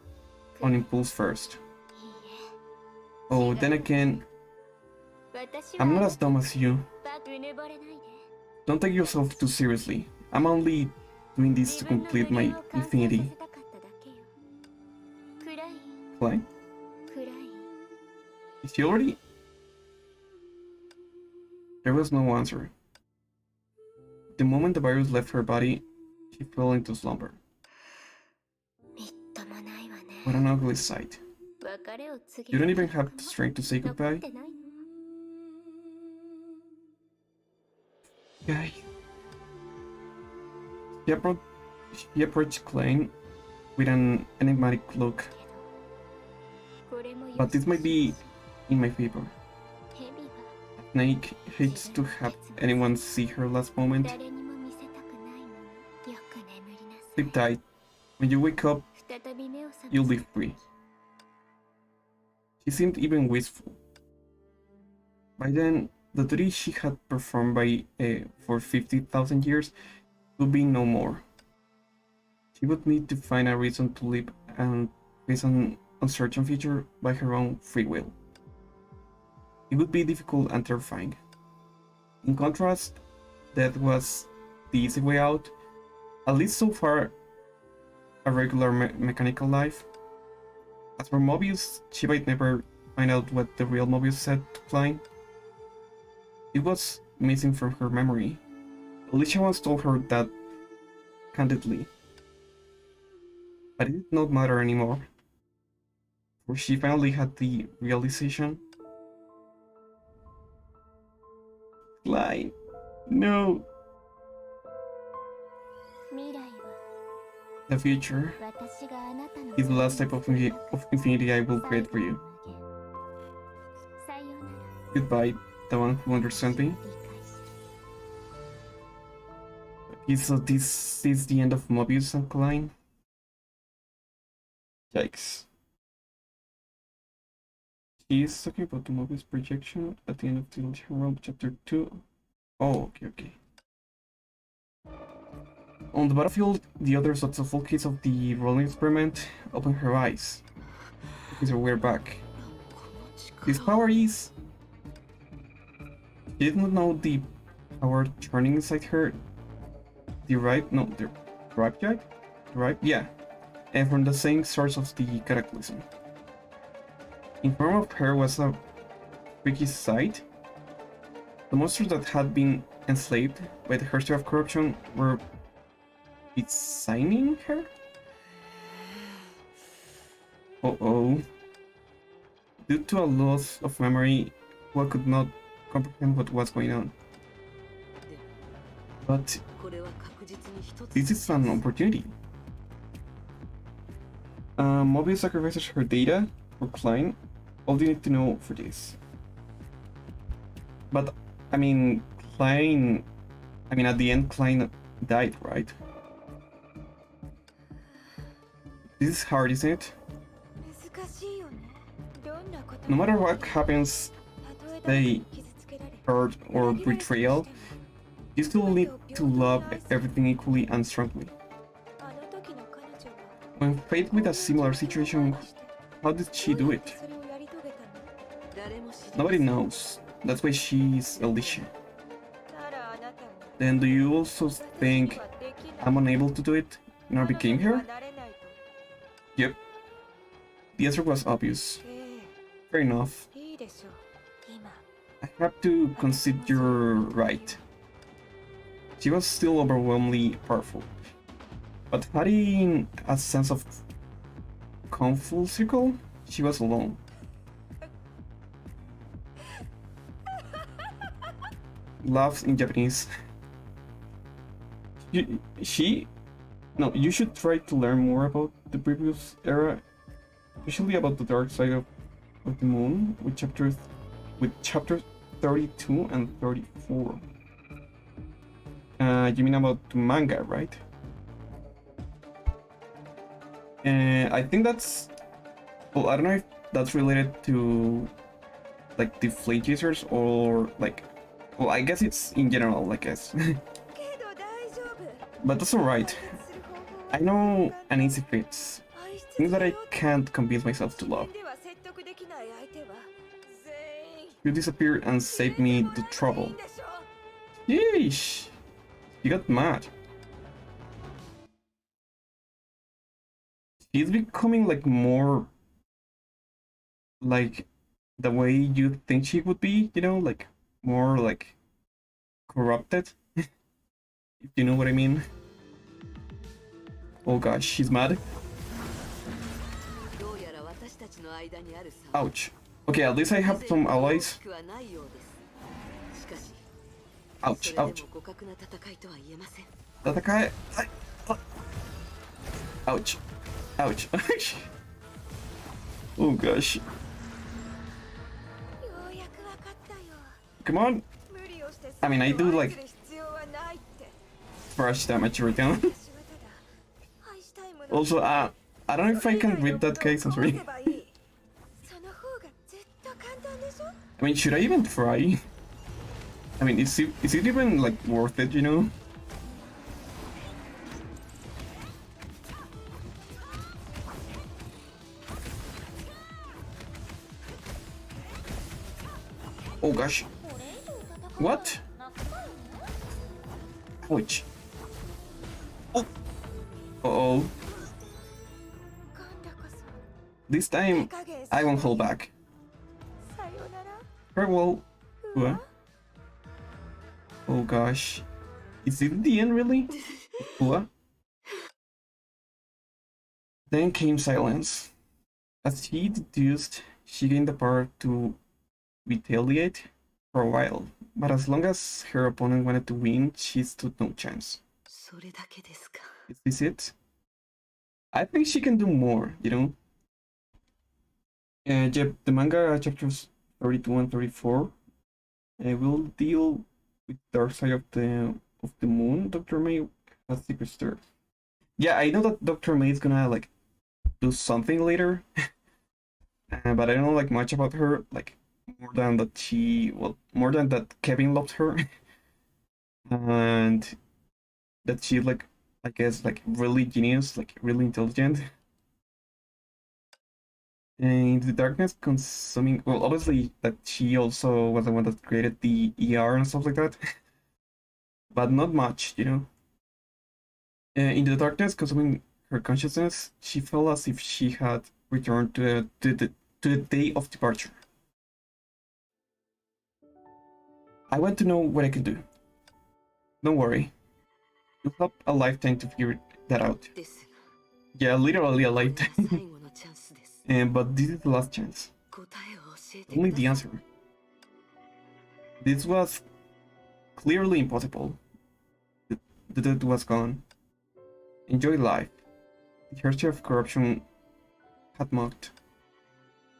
on impulse first. Oh, then again, I'm not as dumb as you. Don't take yourself too seriously. I'm only doing this to complete my infinity. Klein? Is she already? There was no answer. The moment the virus left her body, she fell into slumber. What an ugly sight. You don't even have the strength to say goodbye? Guy. She approached Klein with an enigmatic look. But this might be in my favor. Snake hates to have anyone see her last moment. Sleep tight. When you wake up, you'll be free. She seemed even wistful. By then, the duty she had performed for 50,000 years would be no more. She would need to find a reason to live and face an uncertain future by her own free will. It would be difficult and terrifying. In contrast, death was the easy way out, at least so far a regular mechanical life. As for Mobius, she might never find out what the real Mobius said to Klein. It was missing from her memory. Alicia once told her that candidly. But it did not matter anymore, for she finally had the realization. Klein, no. The future is the last type of infinity I will create for you. Goodbye, the one who understands me. Okay, so this is the end of Mobius and Klein. Yikes. He is talking about the Mobius projection at the end of the Illusion Realm chapter 2. Oh, okay. On the battlefield, the others of the full case of the rolling experiment opened her eyes. Okay, so we're back. This power is... She did not know the power churning inside her. Derived? No, derived? Derived? Yeah. And from the same source of the cataclysm. In front of her was a freaky sight. The monsters that had been enslaved by the herstory of corruption were designing her? Uh-oh. Due to a loss of memory, one could not comprehend what was going on. But this is an opportunity. Mobius sacrifices her data for Klein. All you need to know for this. But, I mean, at the end, Klein died, right? This is hard, isn't it? No matter what happens, they hurt or betrayal, you still need to love everything equally and strongly. When faced with a similar situation, how did she do it? Nobody knows. That's why she's Alicia. Then do you also think I'm unable to do it and I became her? Yep. The answer was obvious. Fair enough. I have to concede you're right. She was still overwhelmingly powerful. But having a sense of come full circle, she was alone. Laughs in Japanese. You should try to learn more about the previous era, especially about the dark side of the moon, with chapters 32 and 34. You mean about the manga, right? I think that's... Well, I don't know if that's related to like the flame chasers or like... Well, I guess it's in general, I guess. But that's alright. I know an easy fix. Things that I can't convince myself to love. You disappeared and saved me the trouble. Yeesh! You got mad. She's becoming like more like the way you think she would be, you know, like more like corrupted. If you know what I mean. Oh gosh, she's mad. Ouch. Okay, at least I have some allies. Ouch, ouch. Tatakai. Ouch. Ouch. Oh gosh. Come on. I mean, I do like brush damage right now. Also, I don't know if I can read that case, I'm sorry. I mean, should I even try? I mean, is it even like worth it, you know? Oh gosh. What? Ouch. Oh. Uh-oh. This time, I won't hold back. Farewell. What? Oh gosh. Is it the end, really? What? Then came silence. As he deduced, she gained the power to retaliate for a while, but as long as her opponent wanted to win, she stood no chance. Is this it? I think she can do more, you know? Yep, the manga chapters 32 and 34 will deal with Dark Side of the Moon. Dr. May has secret stir. Yeah, I know that Dr. May is gonna like do something later, but I don't know like much about her. Like more than that Kevin loved her, and that she's like I guess like really genius, like really intelligent. And the darkness consuming, well, obviously that she also was the one that created the ER and stuff like that, but not much, you know. In the darkness consuming her consciousness, she felt as if she had returned to the day of departure. I want to know what I can do. Don't worry. You'll have a lifetime to figure that out. Yeah, literally a lifetime. But this is the last chance. Only the answer. This was clearly impossible. The dead was gone. Enjoy life. The history of corruption had mocked.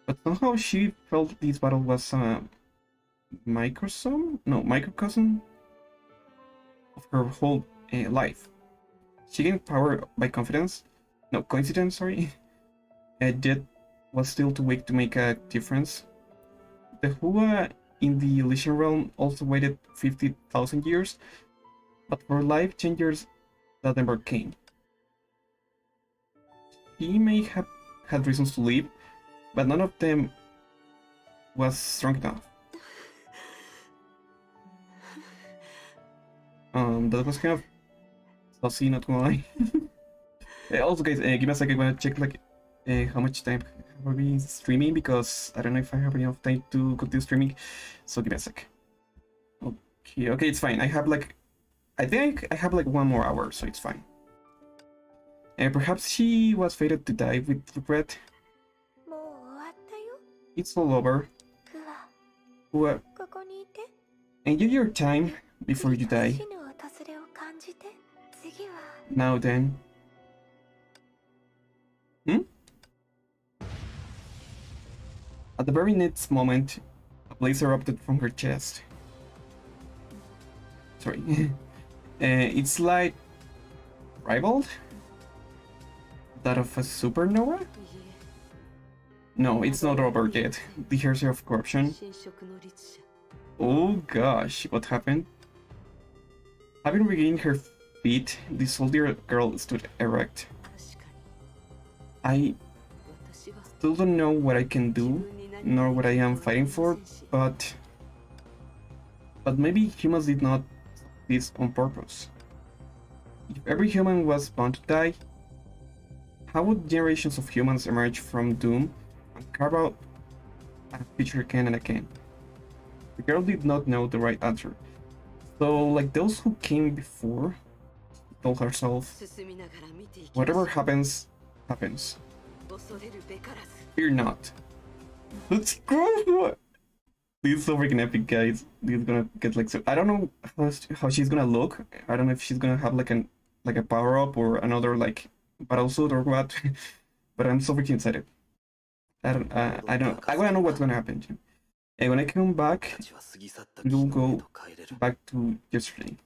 But somehow she felt this battle was a microcosm of her whole life. She gained power by coincidence, sorry. Death was still too weak to make a difference. The Hua in the Elysian realm also waited 50,000 years, but for life changers that never came. He may have had reasons to leave, but none of them was strong enough. That was kind of saucy, not gonna lie. Also, guys, give me a second. I'm gonna check like how much time have we been streaming, because I don't know if I have enough time to continue streaming. So give me a sec. Okay, it's fine. I think I have like 1 more hour, so it's fine. Perhaps she was fated to die with regret. It's all over. Enjoy your time before you die. Now then. At the very next moment, a blaze erupted from her chest. Sorry. It's like rivaled that of a supernova? No, it's not over yet. The heresy of corruption. Oh gosh, what happened? Having regained her feet, the soldier girl stood erect. I still don't know what I can do, nor what I am fighting for, but maybe humans did not this on purpose. If every human was bound to die, how would generations of humans emerge from doom and carve out a future again and again? The girl did not know the right answer. So, like those who came before, she told herself, whatever happens, happens. Fear not. Let's go! This is so freaking epic, guys. This is gonna get like so. I don't know how she's gonna look. I don't know if she's gonna have like a power up or another like battle suit or what. But I'm so freaking excited. I wanna know what's gonna happen. And when I come back, we'll go back to yesterday.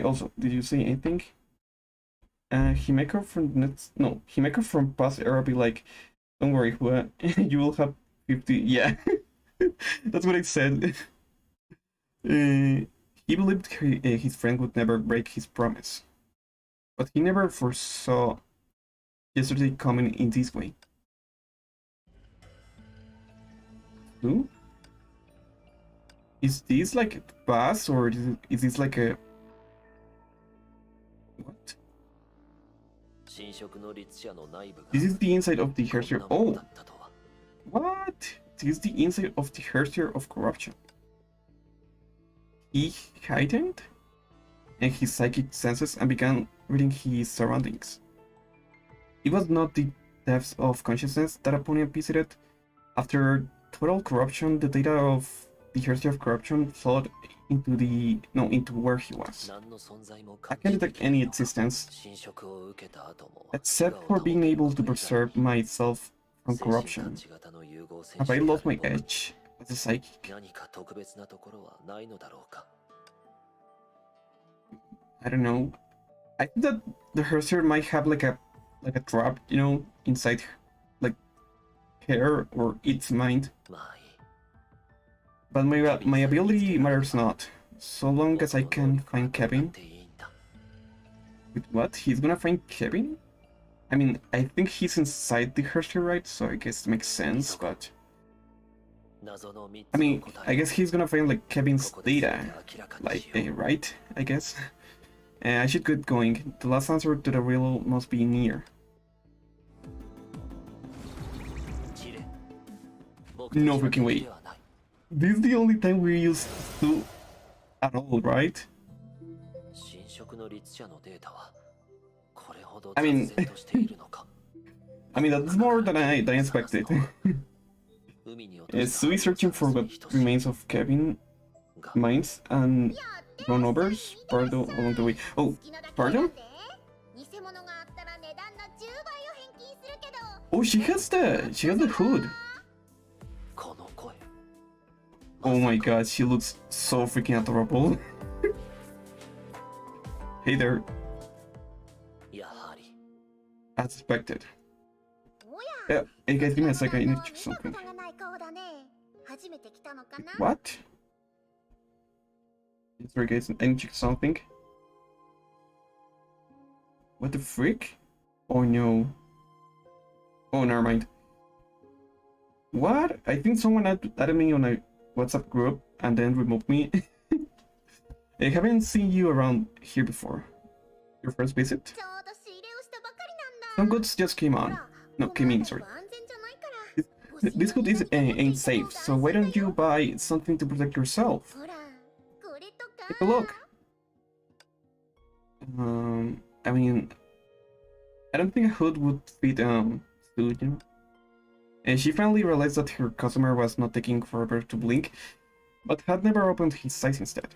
Also, did you say anything? Himeka from past era be like, don't worry, Hua, you will have 50. Yeah, that's what I said. He believed his friend would never break his promise, but he never foresaw yesterday coming in this way. Who? Is this like a bus or is this like a what? This is the inside of the hairstyle. Oh, what? This is the inside of the hairstyle of corruption. He heightened and his psychic senses and began reading his surroundings. It was not the depths of consciousness that opponent visited. After total corruption, the data of the history of corruption flowed into where he was. I can't detect any existence, except for being able to preserve myself from corruption. Have I lost my edge as a psychic? I don't know. I think that the Herser might have like a trap, inside like her or its mind. But my ability matters not, so long as I can find Kevin. With what? He's gonna find Kevin? I mean, I think he's inside the Herser, right? So I guess it makes sense, but... I mean, I guess he's gonna find like Kevin's data, like, right? I guess. I should get going. The last answer to the riddle must be near. No freaking way. This is the only time we use to at all, right? I mean, that's more than I expected. Sui searching for what remains of Kevin mines and runovers along the way. Oh, pardon? Oh, she has the hood. Oh my god, she looks so freaking adorable. Hey there. As expected. Yeah, hey guys, give me a second, I need to check something. What? Sorry guys, I need to check something. What the frick? Oh no. Oh, never mind. What? I think someone added me on a WhatsApp group and then removed me. I haven't seen you around here before. Your first visit? Some goods just came in, sorry. This good ain't safe, so why don't you buy something to protect yourself? Take a look. I mean, I don't think a hood would fit suit, And she finally realized that her customer was not taking forever to blink, but had never opened his eyes instead.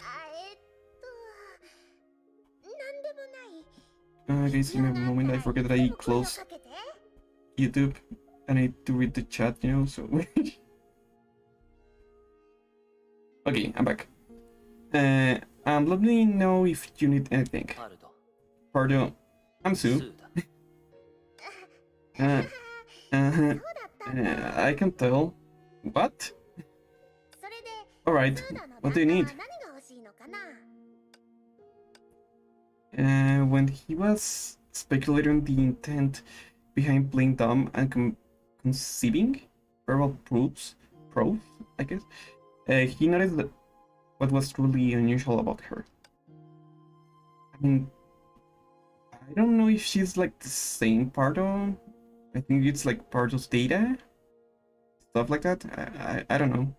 Guys, give me a moment, I forget that I closed YouTube and I need to read the chat, so... Okay, I'm back. Let me know if you need anything. Pardon, I'm Sue. I can tell. What? Alright, what do you need? When he was speculating the intent behind playing dumb and conceiving verbal proofs, I guess, he noticed that what was truly unusual about her. I mean, I don't know if she's like the same Pardo. I think it's like Pardo's data, stuff like that. I don't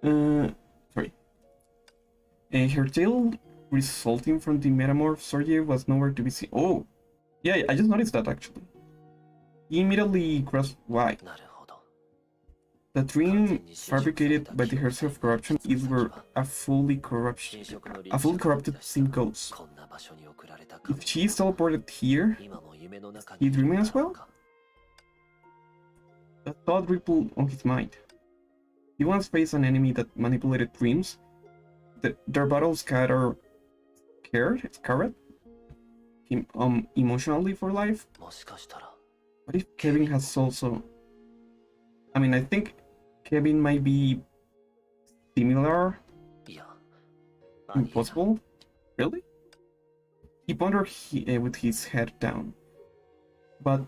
know. Sorry. Her tail resulting from the metamorph surgery was nowhere to be seen. Oh, yeah, I just noticed that actually. He immediately grasped why. The dream fabricated by the heresy of corruption is where a fully corrupted sim goes. If she is teleported here, is he dreaming as well? A thought rippled on his mind. He once faced an enemy that manipulated dreams. Their battles scarred him emotionally for life. What if Kevin has also... I mean, I think Kevin might be similar. Impossible? Really? He pondered with his head down, but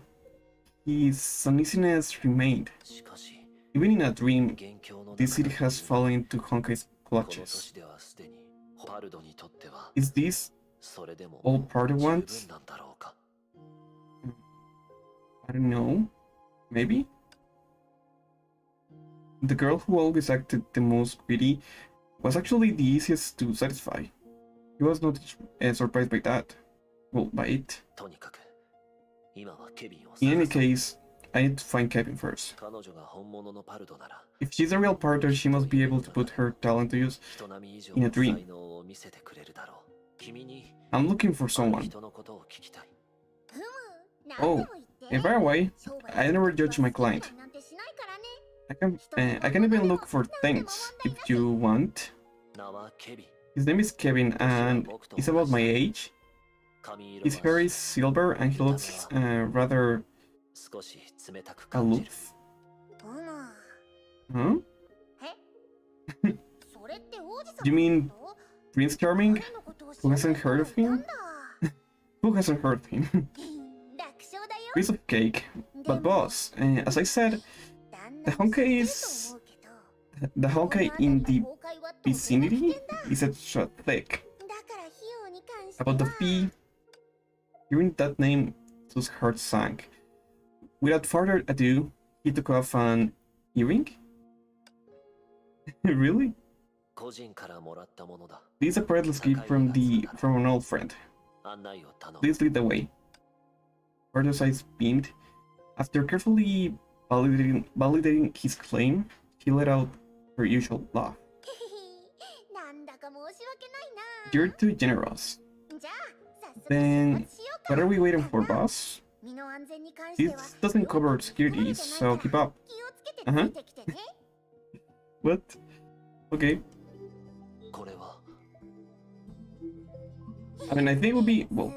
his uneasiness remained. Even in a dream, this city has fallen into Honkai's clutches. Is this all part of once? I don't know. Maybe? The girl who always acted the most greedy was actually the easiest to satisfy. He was not surprised by that. Well, by it. In any case, I need to find Kevin first. If she's a real partner, she must be able to put her talent to use in a dream. I'm looking for someone. Oh, and by the way, I never judge my client. I can even look for things if you want. His name is Kevin and he's about my age. His hair is silver and he looks rather aloof. Huh? You mean Prince Charming? Who hasn't heard of him? Who hasn't heard of him? Piece of cake. But boss, as I said, the Honkai in the vicinity is extra thick. About the fee, hearing that name, Sue's heart sank. Without further ado, he took off an earring? Really? This is a priceless gift from an old friend. Please lead the way. Further's eyes beamed. After carefully validating his claim, he let out her usual laugh. You're too generous. Then, what are we waiting for, boss? This doesn't cover security, so keep up. Uh-huh. What? Okay. I mean, I think it would be, well,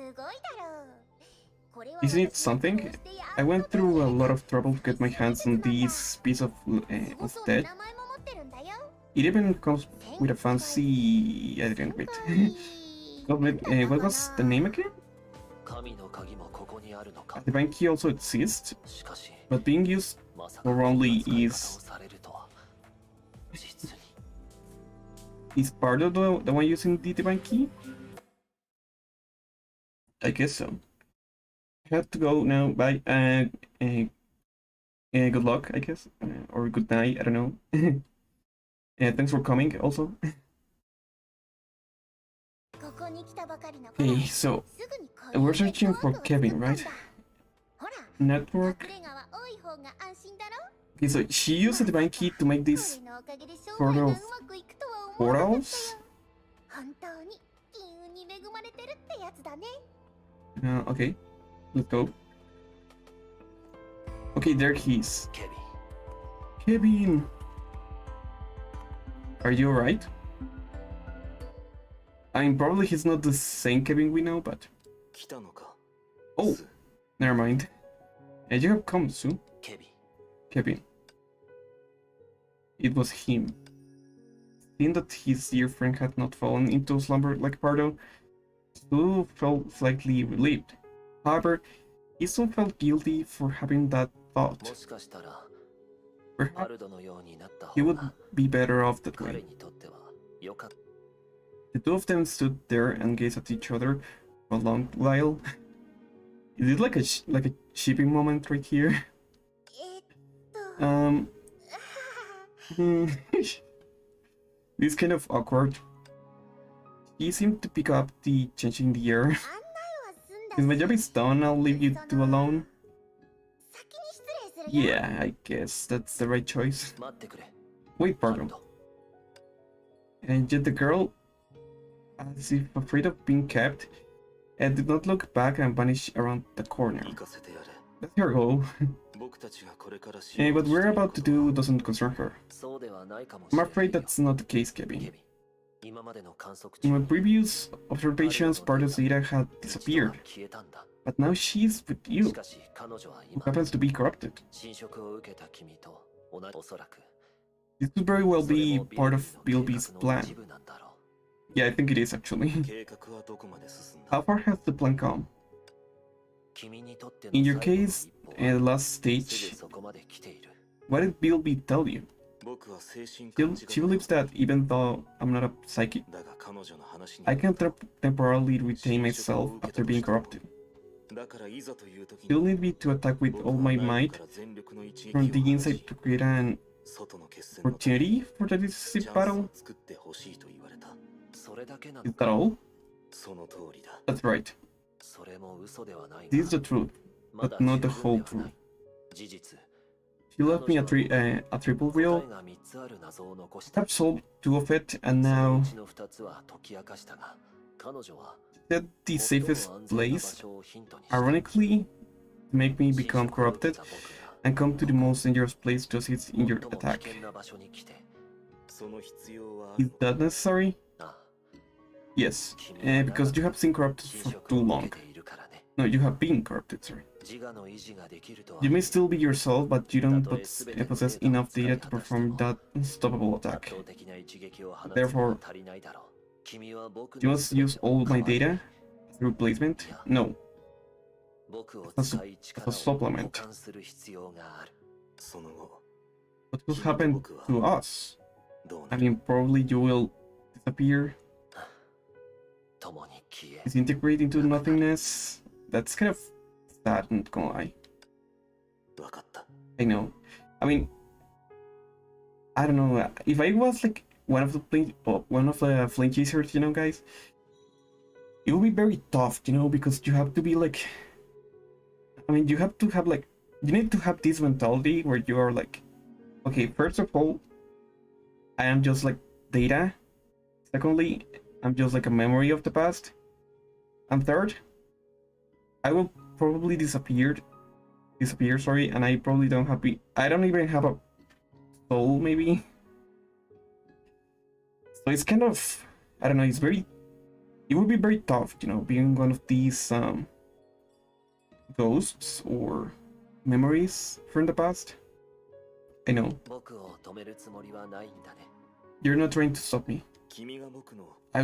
isn't it something? I went through a lot of trouble to get my hands on this piece of dead. It even comes with a fancy... I didn't wait. What was the name again? A divine key also exists, but being used for only is part of the one using the divine key? I guess so. I have to go now. Bye. Good luck, I guess, or good night. I don't know. Thanks for coming. Also. Okay, so we're searching for Kevin, right? Network. Okay, so she used a divine key to make this sort of portals. Okay, let's go. Okay, there he is. Kevin! Are you alright? I mean, probably he's not the same Kevin we know, but... Oh! Never mind. You have come, Sue. Kevin. It was him. Seeing that his dear friend had not fallen into slumber like Pardo, Sue felt slightly relieved. However, he soon felt guilty for having that thought. Perhaps he would be better off that way. The two of them stood there and gazed at each other for a long while. Is it like a shipping moment right here? This is kind of awkward. He seemed to pick up the change in the air. Since my job is done, I'll leave you two alone. Yeah, I guess that's the right choice. Wait, pardon. And yet the girl, as if afraid of being kept, did not look back and vanished around the corner. Let her go. What we're about to do doesn't concern her. I'm afraid that's not the case, Kevin. In my previous observations, part of Zeta had disappeared, but now she's with you, who happens to be corrupted. This could very well be part of Bilby's plan. Yeah, I think it is actually. How far has the plan come? In your case, the last stage, What did Bilby tell you? She believes that even though I'm not a psychic, I can temporarily retain myself after being corrupted. She'll need me to attack with all my might from the inside to create an opportunity for the decisive battle. Is that all? That's right. This is the truth, but not the whole truth. She left me a triple wheel. I've solved 2 of it, and now that the safest place, ironically, to make me become corrupted and come to the most dangerous place to assist in your attack. Is that necessary? Yes, because you have seen corrupted for too long. No, you have been corrupted, sorry. You may still be yourself, but you don't possess enough data to perform that unstoppable attack. Therefore, you must use all my data as a replacement? No. As a supplement. What will happen to us? I mean, probably you will disappear, disintegrate into nothingness. That's kind of sad, not gonna lie. I know. I mean, I don't know. If I was like one of the flame chasers, you know, guys, it would be very tough, you know, because you have to be like, I mean, you have to have like, you need to have this mentality where you are like, okay, first of all, I am just like data. Secondly, I'm just like a memory of the past. And third, I will probably disappear, sorry, and I probably I don't even have a soul, maybe. So it's kind of, I don't know, it would be very tough, you know, being one of these ghosts or memories from the past. I know. You're not trying to stop me. I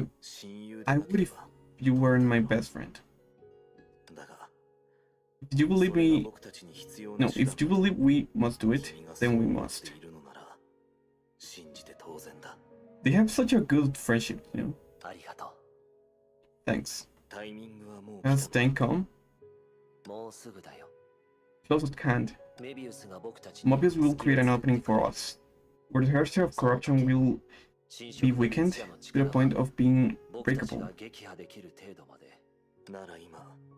would if you weren't my best friend. If you believe me, no, if you believe we must do it, then we must. They have such a good friendship, you know. Thanks. Has time come? Close at hand. Mobius will create an opening for us, where the hairstyle of corruption will be weakened to the point of being breakable.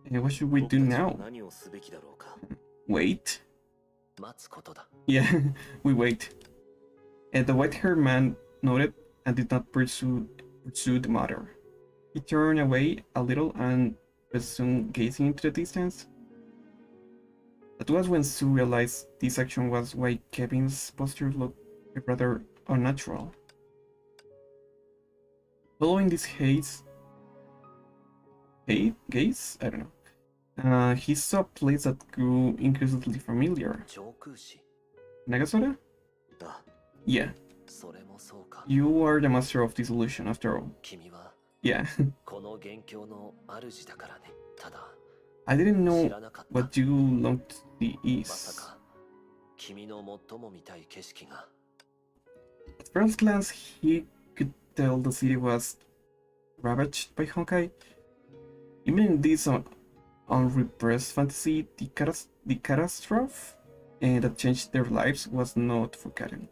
And what should we do now? Wait? Yeah, we wait. And the white-haired man nodded and did not pursue the matter. He turned away a little and resumed gazing into the distance. That was when Sue realized this action was why Kevin's posture looked rather unnatural. Following this gaze? I don't know. He saw a place that grew increasingly familiar. Nagasora? Yeah. You are the master of this illusion, after all. Yeah. I didn't know what you longed to see is. At first glance, he could tell the city was ravaged by Honkai. Even in this unrepressed fantasy, the catastrophe that changed their lives was not forgotten.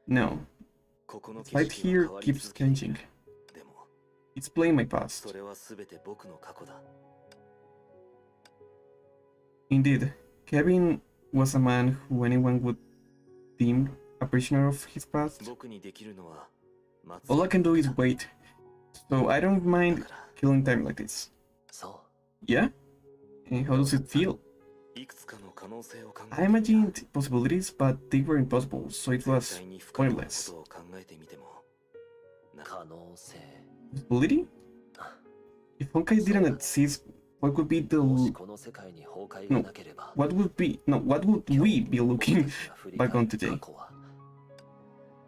No. The fight here keeps changing. It's playing my past. Indeed, Kevin was a man who anyone would deem a prisoner of his past. All I can do is wait, so I don't mind killing time like this. Yeah? And how does it feel? I imagined possibilities, but they were impossible, so it was pointless. Possibility? If Honkai didn't exist, what would be the... No, what would we be looking back on today?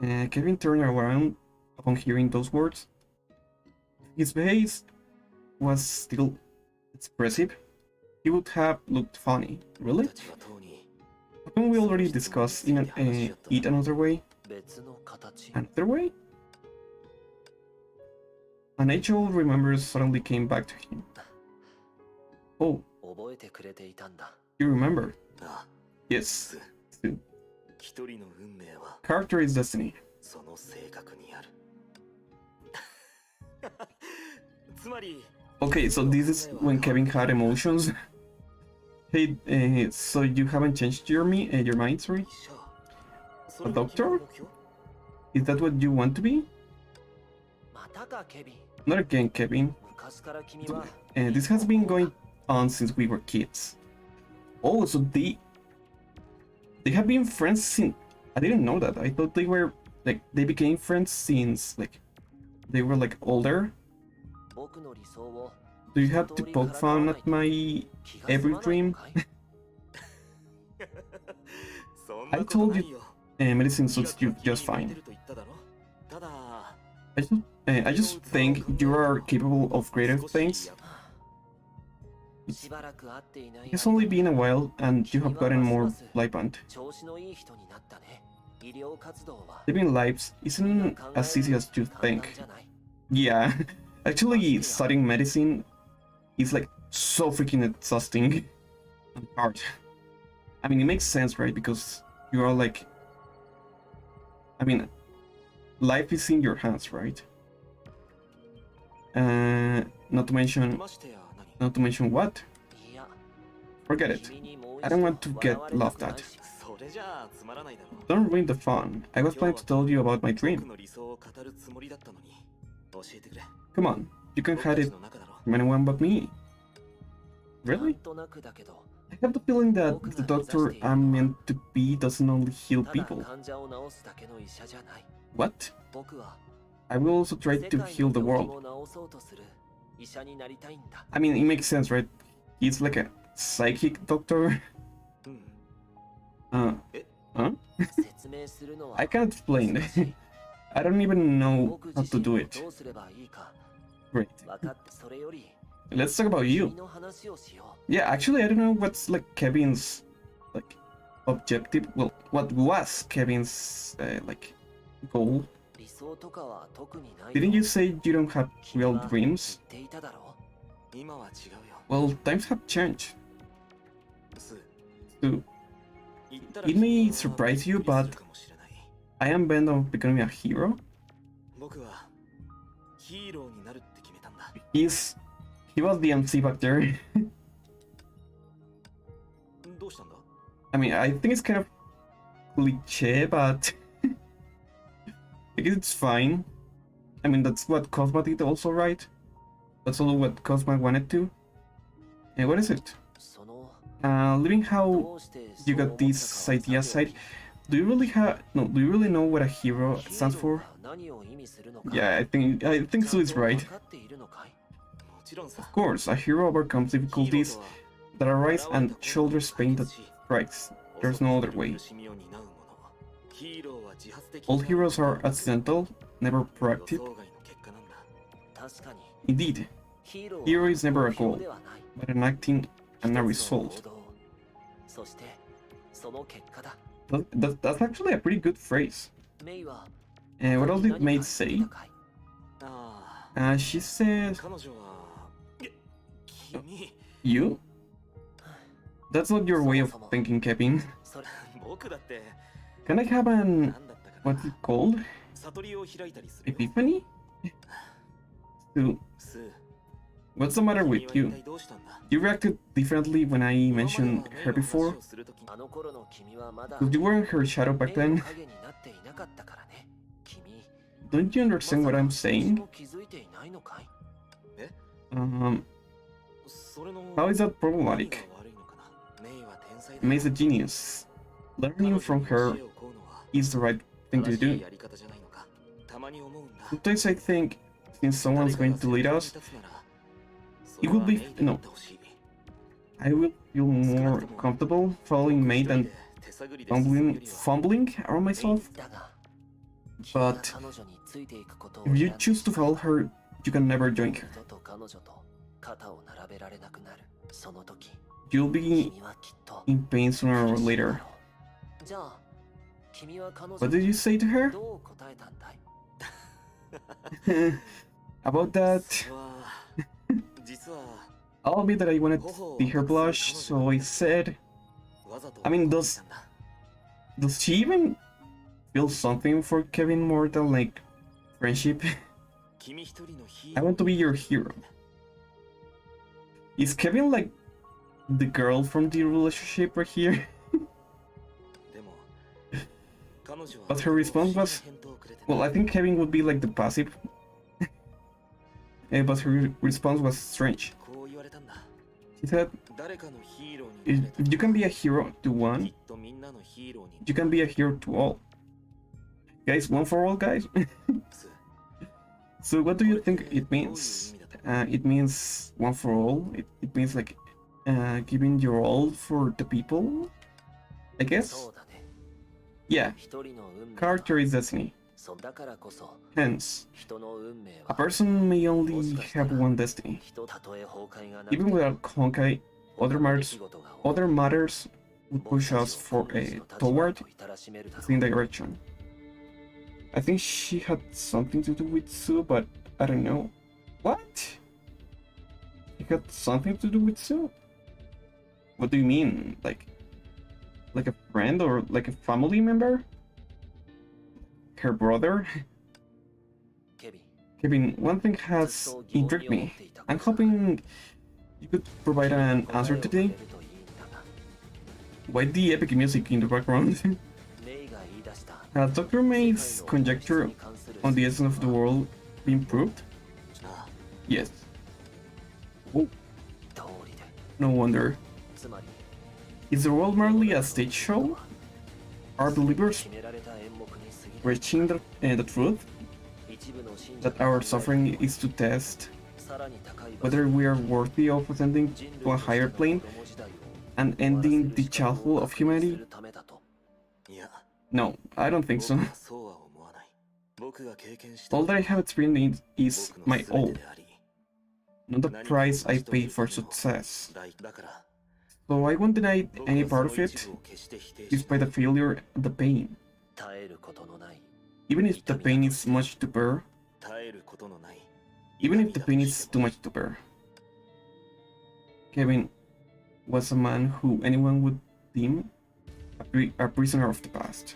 Kevin turned around upon hearing those words. His face was still expressive. He would have looked funny. Really? Haven't we already discussed in Eat Another Way? Another way? An age-old remembers suddenly came back to him. Oh, you remember? Yes. Character is destiny. Okay, so this is when Kevin had emotions. Hey, so you haven't changed your mind, sorry? A doctor? Is that what you want to be? Not again, Kevin. This has been going on since we were kids. Oh, so they have been friends since... I didn't know that. I thought they were, like, they became friends since, like, they were, like, older. Do you have to poke fun at my every dream? I told you medicine suits you just fine. I just think you are capable of greater things. It's only been a while and you have gotten more flippant. Living lives isn't as easy as you think. Yeah, actually studying medicine is like so freaking exhausting and hard. I mean, it makes sense, right? Because you are like... I mean, life is in your hands, right? Not to mention what? Forget it. I don't want to get laughed at. Don't ruin the fun. I was planning to tell you about my dream. Come on, you can hide it from anyone but me. Really? I have the feeling that the doctor I'm meant to be doesn't only heal people. What? I will also try to heal the world. I mean, it makes sense, right? He's like a psychic doctor. Huh? I can't explain. I don't even know how to do it. Great. Let's talk about you. Yeah, actually, I don't know what's like Kevin's like objective. Well, what was Kevin's like goal? Didn't you say you don't have real dreams? Well, times have changed. So, it may surprise you, but I am bent on becoming a hero. He was the MC back there. I mean, I think it's kind of cliche, but I guess it's fine. I mean, that's what Cosma did also, right? That's also what Cosma wanted to. And what is it? Living how you got this idea side. Do you really know what a hero stands for? Yeah, I think so is right. Of course, a hero overcomes difficulties that arise and shoulders pain that strikes. There's no other way. All heroes are accidental, never proactive. Indeed, hero is never a goal, but an acting and a result. That's actually a pretty good phrase. What else did May say? She says... You? That's not your way of thinking, Kevin. Can I have an... what's it called? Epiphany? So, what's the matter with you? You reacted differently when I mentioned her before? Because you were in her shadow back then? Don't you understand what I'm saying? How is that problematic? May's a genius. Learning from her is the right thing to do. Sometimes I think, since someone's going to lead us, it will be... no. I will feel more comfortable following May than fumbling around myself. But if you choose to follow her, you can never join her. You'll be in pain sooner or later. What did you say to her? About that, I'll admit that I wanted to see her blush, so I said, I mean, does she even feel something for Kevin more than like friendship? I want to be your hero. Is Kevin like the girl from the relationship right here? But her response was, well, I think Kevin would be like the passive. But her response was strange. She said, if you can be a hero to one, you can be a hero to all. Guys, one for all, guys. So what do you think it means? It means one for all. It means like giving your all for the people, I guess? Yeah, character is destiny. Hence, a person may only have one destiny. Even without Honkai, other matters would push us toward the same direction. I think she had something to do with Sue, but I don't know. What? She had something to do with Sue? What do you mean? Like a friend or like a family member? Her brother? Kevin, one thing has intrigued me. I'm hoping you could provide an answer today. Why the epic music in the background? Has Dr. May's conjecture on the essence of the world been proved? Yes. Oh. No wonder. Is the world merely a stage show? Are believers reaching the truth? That our suffering is to test whether we are worthy of ascending to a higher plane and ending the childhood of humanity? No, I don't think so. All that I have experienced is my own, not the price I paid for success. So I won't deny any part of it, despite the failure and the pain. Even if the pain is much to bear. Even if the pain is too much to bear. Kevin was a man who anyone would deem a prisoner of the past.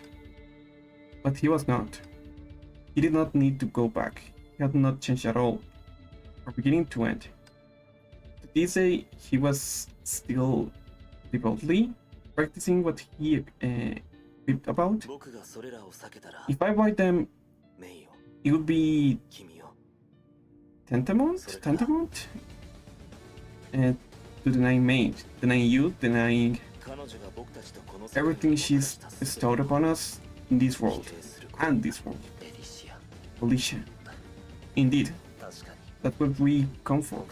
But he was not. He did not need to go back. He had not changed at all, from beginning to end. To this day, he was still devoutly practicing what he felt about. If I avoid them, it would be tantamount to denying May, denying you, denying everything she's bestowed upon us in this world and this world. Alicia. Indeed, that's what we come for.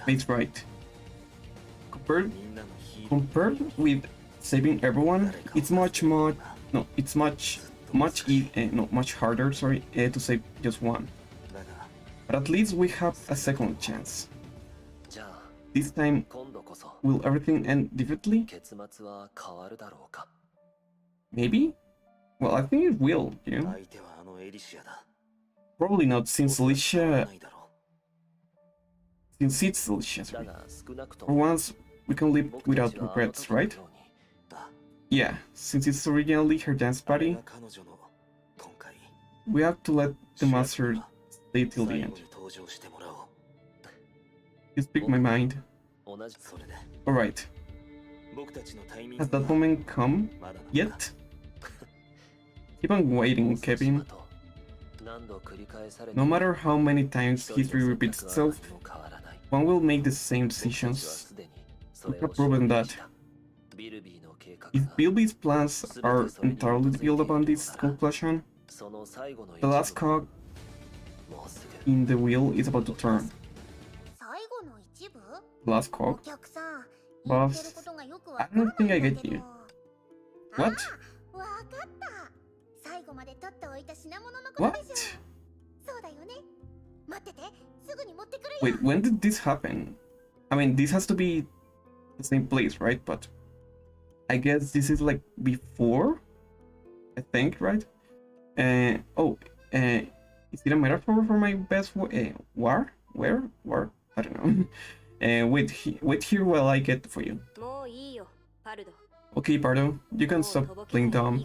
May's right. Compared with saving everyone, it's much harder, to save just one. But at least we have a second chance. This time, will everything end differently? Maybe? Well, I think it will, you know? Probably not, since Alicia... Since it's Alicia, sorry. For once, we can live without regrets, right? Yeah, since it's originally her dance party, we have to let the master stay till the end. You speak my mind. Alright. Has that moment come yet? Keep on waiting, Kevin. No matter how many times history repeats itself, one will make the same decisions. We have proven that. If Bilby's plans are entirely built upon this conclusion, the last cog in the wheel is about to turn. Last cog? Boss, I don't think I get you. What? What? Wait, when did this happen? I mean, this has to be the same place, right? But I guess this is like before, I think, right? Oh, is it a metaphor for my best war? Where? War? I don't know. Wait here while I get for you. Okay, Pardo, you can stop playing dumb.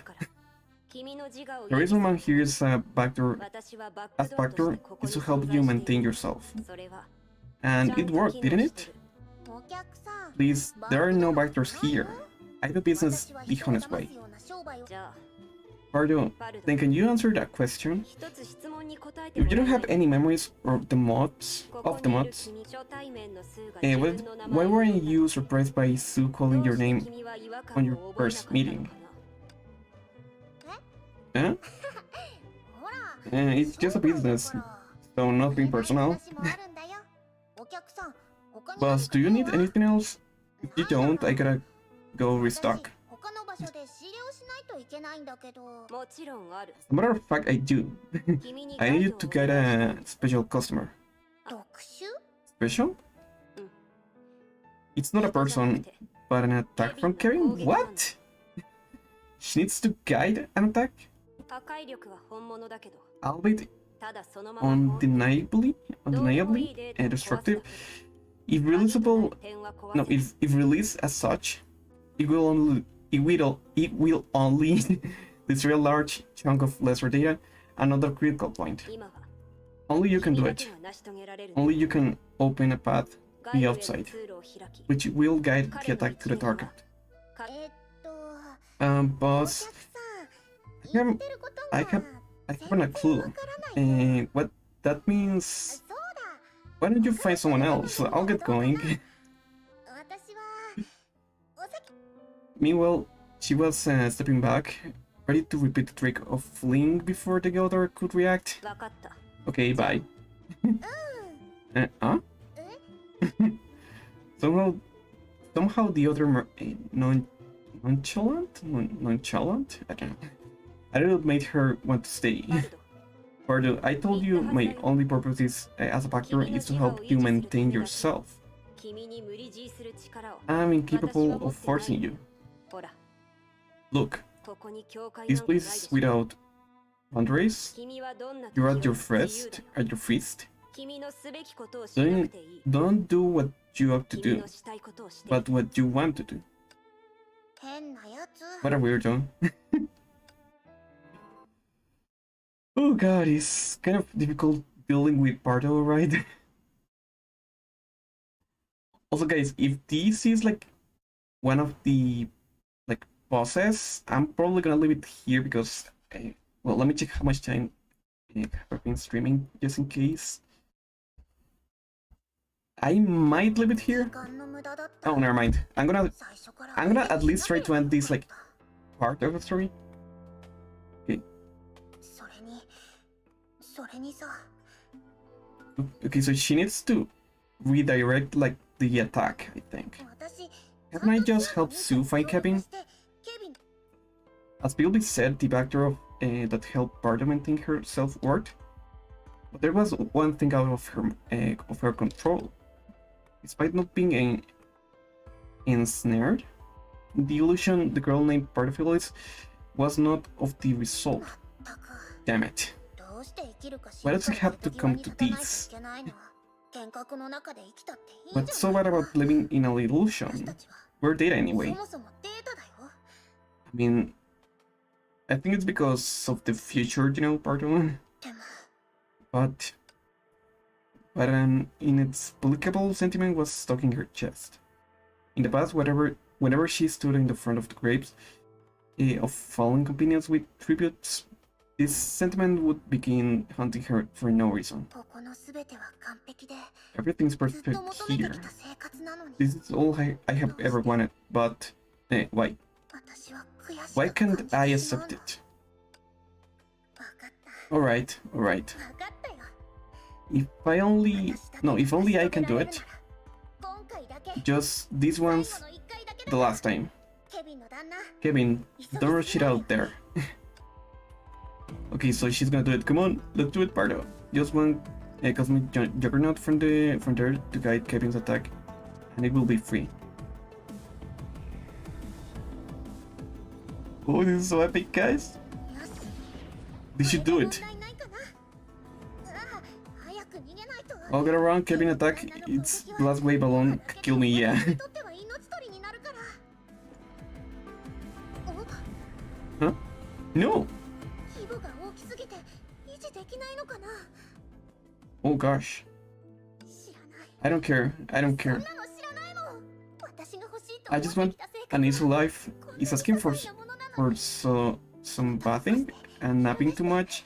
The reason I'm here is Backdoor is to help you maintain yourself. And it worked, didn't it? Please, there are no backdoors here. I do business the honest way. Pardo, then can you answer that question? If you don't have any memories of the mods, why weren't you surprised by Sue calling your name on your first meeting? Huh? It's just a business, so nothing personal. Boss, do you need anything else? If you don't, I gotta go restock. As a matter of fact, I do. I need you to get a special customer. Special? It's not a person, but an attack from Kevin? What? She needs to guide an attack? Albeit undeniably destructive. If releasable, no, if released as such, it will only destroy a large chunk of lesser data, another critical point. Only you can do it. Only you can open a path the outside, which will guide the attack to the target. Boss, I haven't a clue. What that means? Why don't you find someone else? I'll get going. Meanwhile, she was stepping back, ready to repeat the trick of fleeing before the other could react. Okay, bye. Huh? Somehow the other nonchalant? I don't know. I don't know, made her want to stay. Pardo, I told you my only purpose is, as a backdoor is to help you maintain yourself. I'm incapable of forcing you. Look, this place without boundaries, you're at your feast. Don't do what you have to do, but what you want to do. What a weirdo. Oh god, it's kind of difficult dealing with Pardo, right? Also guys, if this is like one of the like bosses, I'm probably gonna leave it here because well, let me check how much time I've been streaming just in case. I might leave it here. Oh, never mind. I'm gonna at least try to end this like part of the story. Okay. Okay, so she needs to redirect like the attack, I think. Haven't I just helped Sue find Kevin? As Bilby said, the backdoor that helped Pardo maintain her self-worth. But there was one thing out of her control. Despite not being ensnared, the illusion the girl named Pardo was not of the result. Damn it. Why does it have to come to this? What's so bad about living in an illusion? We're data anyway. I mean, I think it's because of the future, you know, Pardo. But an inexplicable sentiment was stuck in her chest. In the past, whenever she stood in the front of the graves of fallen companions with tributes, this sentiment would begin haunting her for no reason. Everything's perfect here. This is all I have ever wanted, but why? Why can't I accept it? Alright. If only I can do it. Just these ones, the last time. Kevin, don't rush it out there. Okay, so she's gonna do it. Come on, let's do it, Pardo. Just one cosmic juggernaut from there to guide Kevin's attack, and it will be free. Oh, this is so epic, guys. They should do it. I'll get around, Kevin attack. It's last wave alone. Kill me, yeah. Huh? No! Oh gosh. I don't care. I don't care. I just want an easy life. He's asking for some bathing and napping too much.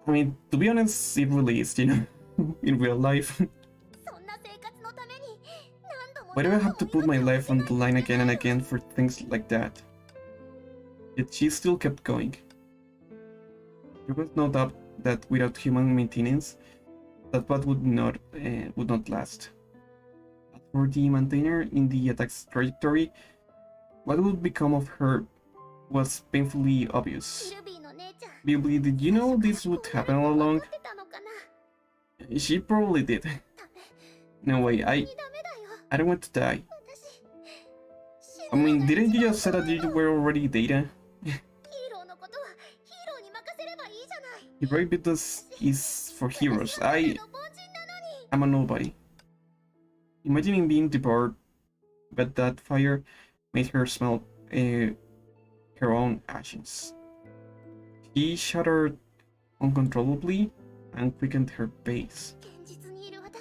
I mean, to be honest, it really is, you know, in real life. Why do I have to put my life on the line again and again for things like that? Yet she still kept going. There was no doubt that without human maintenance, that path would not last. As for the maintainer in the attack's trajectory, what would become of her was painfully obvious. Bibli, did you know this would happen all along? She probably did. No way, I don't want to die. I mean, didn't you just say that you were already Data? Heroic business is for heroes. I'm a nobody. Imagining being devoured by that fire made her smell her own ashes. She shuddered uncontrollably and quickened her pace.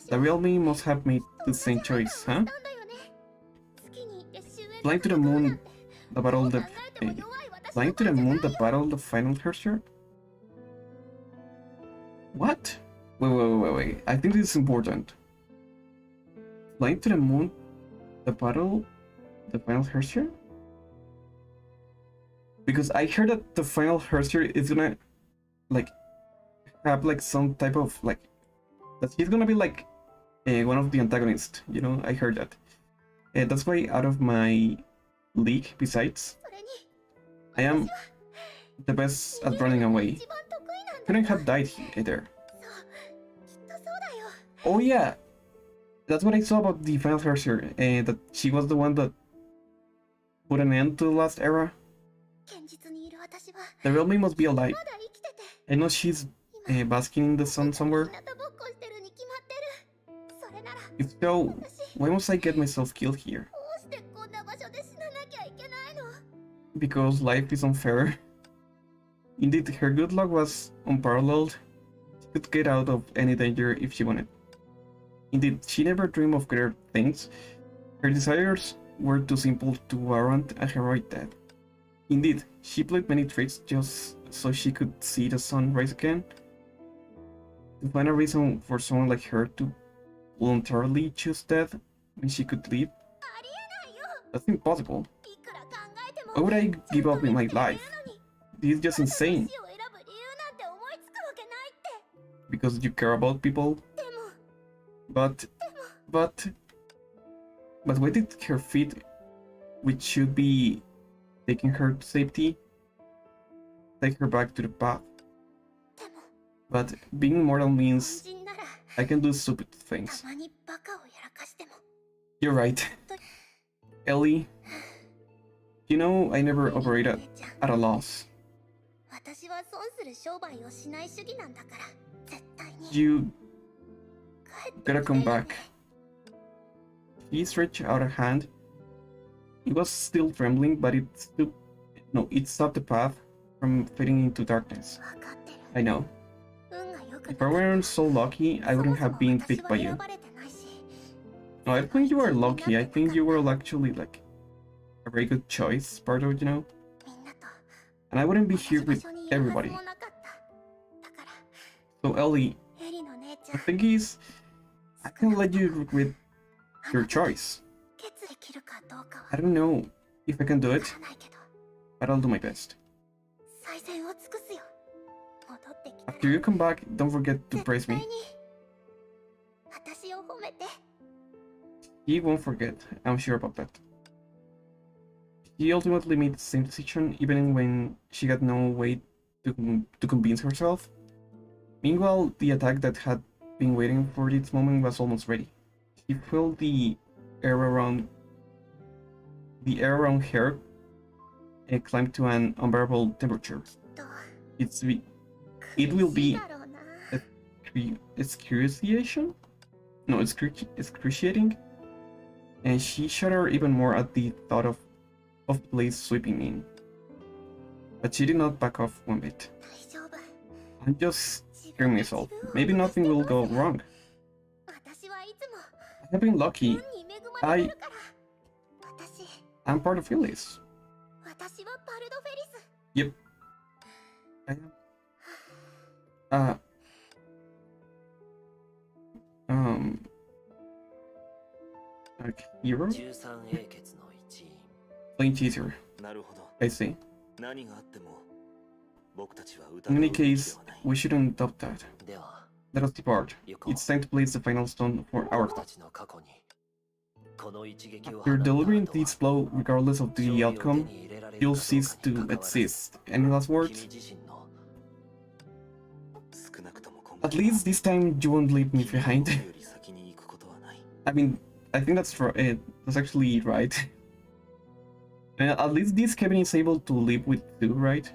The real me must have made the same choice, huh? Flying to the moon, the battle the flying to the moon, the battle, the final herster. What? Wait. I think this is important. Flying to the moon, the battle, the final herster? Because I heard that the final herster is gonna, like, have, like, some type of, like, that he's gonna be, like, one of the antagonists, you know? I heard that. That's why out of my league, besides, I am the best at running away. Couldn't have died there. Oh yeah, that's what I saw about the final herster, that she was the one that put an end to the last era. The real me must be alive. I know she's basking in the sun somewhere. If so, why must I get myself killed here? Because life is unfair. Indeed, her good luck was unparalleled. She could get out of any danger if she wanted. Indeed, she never dreamed of greater things. Her desires were too simple to warrant a heroic death. Indeed, she played many tricks just so she could see the sun rise again. To find a reason for someone like her to voluntarily choose death when she could live? That's impossible. Why would I give up in my life? This is just insane. Because you care about people? But why did her feet, which should be taking her to safety, take her back to the path? But being immortal means I can do stupid things. You're right. Ellie, you know I never operated at a loss. You gotta come back. He stretched out a hand. It was still trembling, but it stopped the path from fading into darkness. I know. If I weren't so lucky, I wouldn't have been picked by you. No, I think you were lucky. I think you were actually, like, a very good choice, Bardo, you know? And I wouldn't be here with everybody. So, Ellie, the thing is, I can't let you regret your choice. I don't know if I can do it, but I'll do my best. After you come back, don't forget to praise me. He won't forget, I'm sure about that. She ultimately made the same decision even when she had no way to convince herself. Meanwhile, the attack that had been waiting for this moment was almost ready. She felt the air around her climb to an unbearable temperature. It will be excruciation? No, excruciating. And she shuddered even more at the thought of the blaze sweeping in. But she did not back off one bit. I'm just scaring myself. Maybe nothing will go wrong. I have been lucky. I'm part of Phyllis. Yep. I am. Like hero? Plain teaser. I see. In any case, we shouldn't doubt that. Let us depart. It's time to place the final stone for our class. After delivering this blow, regardless of the outcome, you'll cease to exist. Any last words? At least this time you won't leave me behind. I mean, I think that's that's actually right. At least this Kevin is able to live with two, right?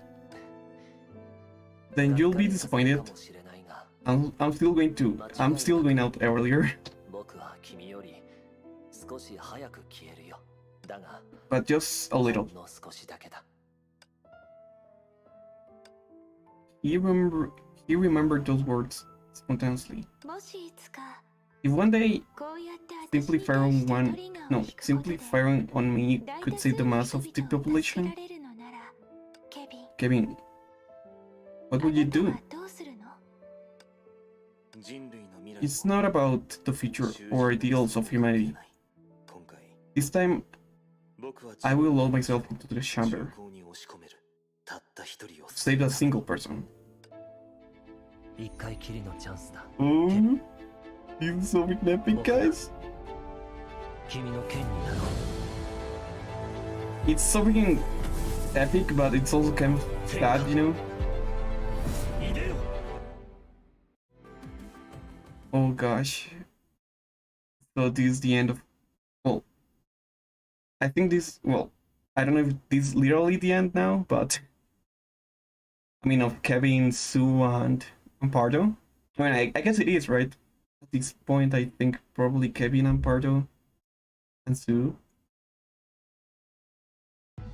Then you'll be disappointed. I'm still going out earlier. But just a little. He remembered those words spontaneously. If one day simply firing on me could save the mass of the population, Kevin, what would you do? It's not about the future or ideals of humanity. This time, I will load myself into the chamber. Save a single person. Oh, he's so epic, guys. It's so freaking epic, but it's also kind of sad, you know? Oh gosh. So this is the end of... Well, I think this... Well, I don't know if this is literally the end now, but... I mean, of Kevin, Sue, and Pardo. I mean, I guess it is, right? At this point, I think probably Kevin and Pardo and Sue.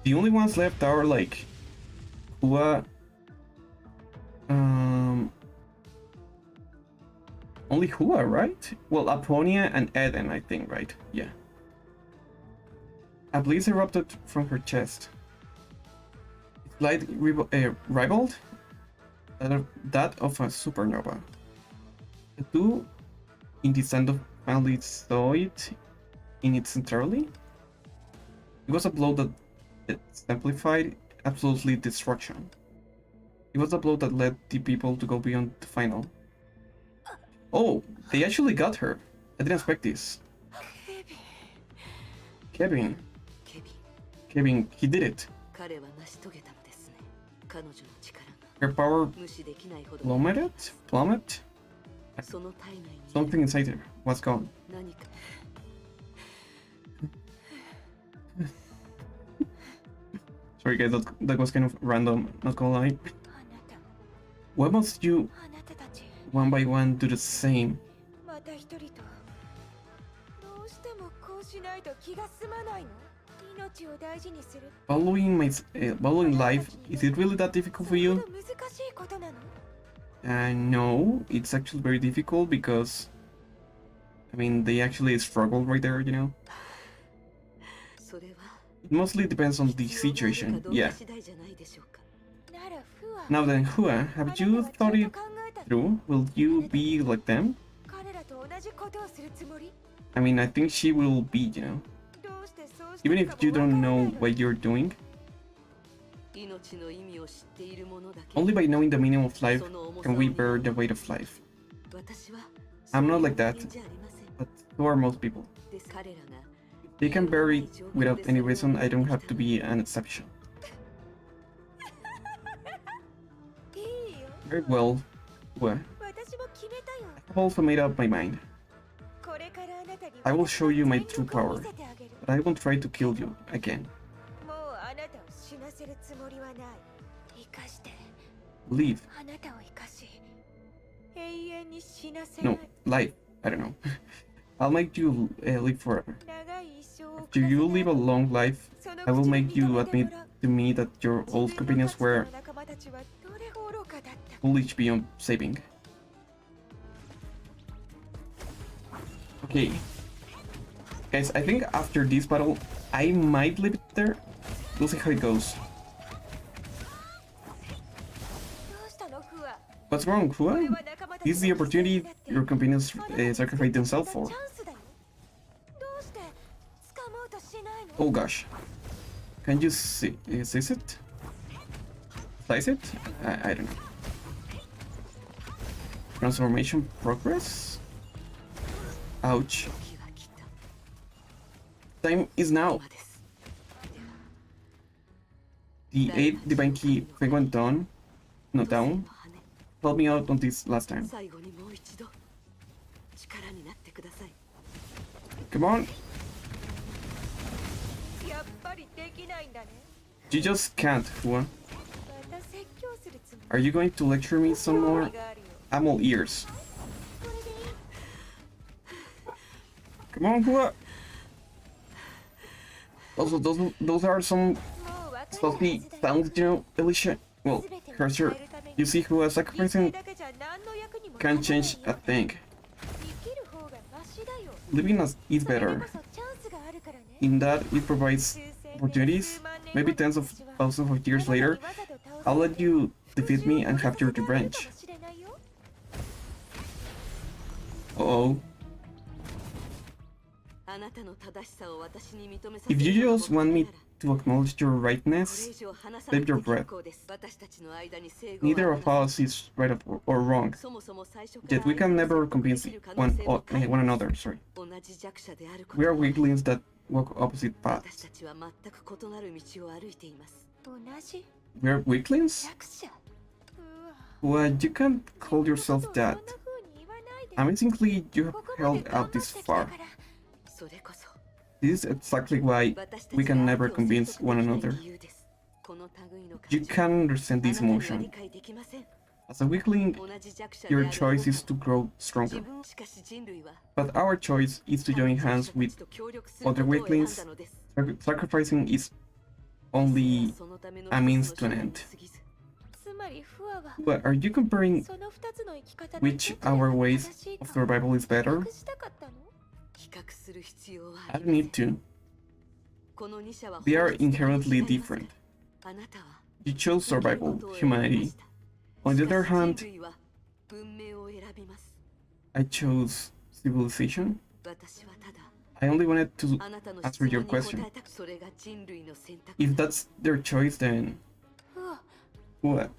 The only ones left are like Hua, only Hua, right? Well, Aponia and Eden, I think, right? Yeah. A blaze erupted from her chest. Its light rivaled that of a supernova. The two in the center finally saw it in its entirety. It was a blow that exemplified absolutely destruction. It was a blow that led the people to go beyond the final. Oh, they actually got her. I didn't expect this. Kevin, he did it. Her power plummeted? Something inside her was gone. Sorry guys, that was kind of random, not gonna lie. Why must you, one by one, do the same? Following life, is it really that difficult for you? No, it's actually very difficult because, I mean, they actually struggle right there, you know? It mostly depends on the situation, yeah. Now then, Hua, have you thought it through? Will you be like them? I mean, I think she will be, you know? Even if you don't know what you're doing. Only by knowing the meaning of life can we bear the weight of life. I'm not like that, but so are most people. They can bear it without any reason. I don't have to be an exception. Very well. Well, I have also made up my mind. I will show you my true power, but I won't try to kill you again. Leave. No, life. I don't know. I'll make you live forever. After you live a long life, I will make you admit to me that your old companions were foolish beyond saving. Okay. Guys, I think after this battle, I might leave it there. We'll see how it goes. What's wrong, Hua? This is the opportunity your companions sacrificed themselves for. Oh gosh. Can you seize it? Slice it? I don't know. Transformation progress? Ouch. Time is now. The 8th Divine Key went down. Not down. Help me out on this last time. Come on. You just can't, Hua. Are you going to lecture me some more? I'm all ears. Come on, Hua. Also, those are some salty sounds, you know, Alicia. Well, Cursor, you see Hua sacrificing can't change a thing. Living is better. In that it provides opportunities. Maybe tens of thousands of years later, I'll let you defeat me and have your revenge. Uh-oh. If you just want me to acknowledge your rightness, save your breath. Neither of us is right or wrong, yet we can never convince one another. Sorry. We are weaklings that walk opposite paths. We are weaklings? Well, you can't call yourself that. Amazingly, you have held out this far. This is exactly why we can never convince one another. You can understand this emotion. As a weakling, your choice is to grow stronger. But our choice is to join hands with other weaklings. Sacrificing is only a means to an end. But are you comparing which our ways of survival is better? I don't need to. They are inherently different. You chose survival, humanity. On the other hand, I chose civilization. I only wanted to answer your question. If that's their choice, then what?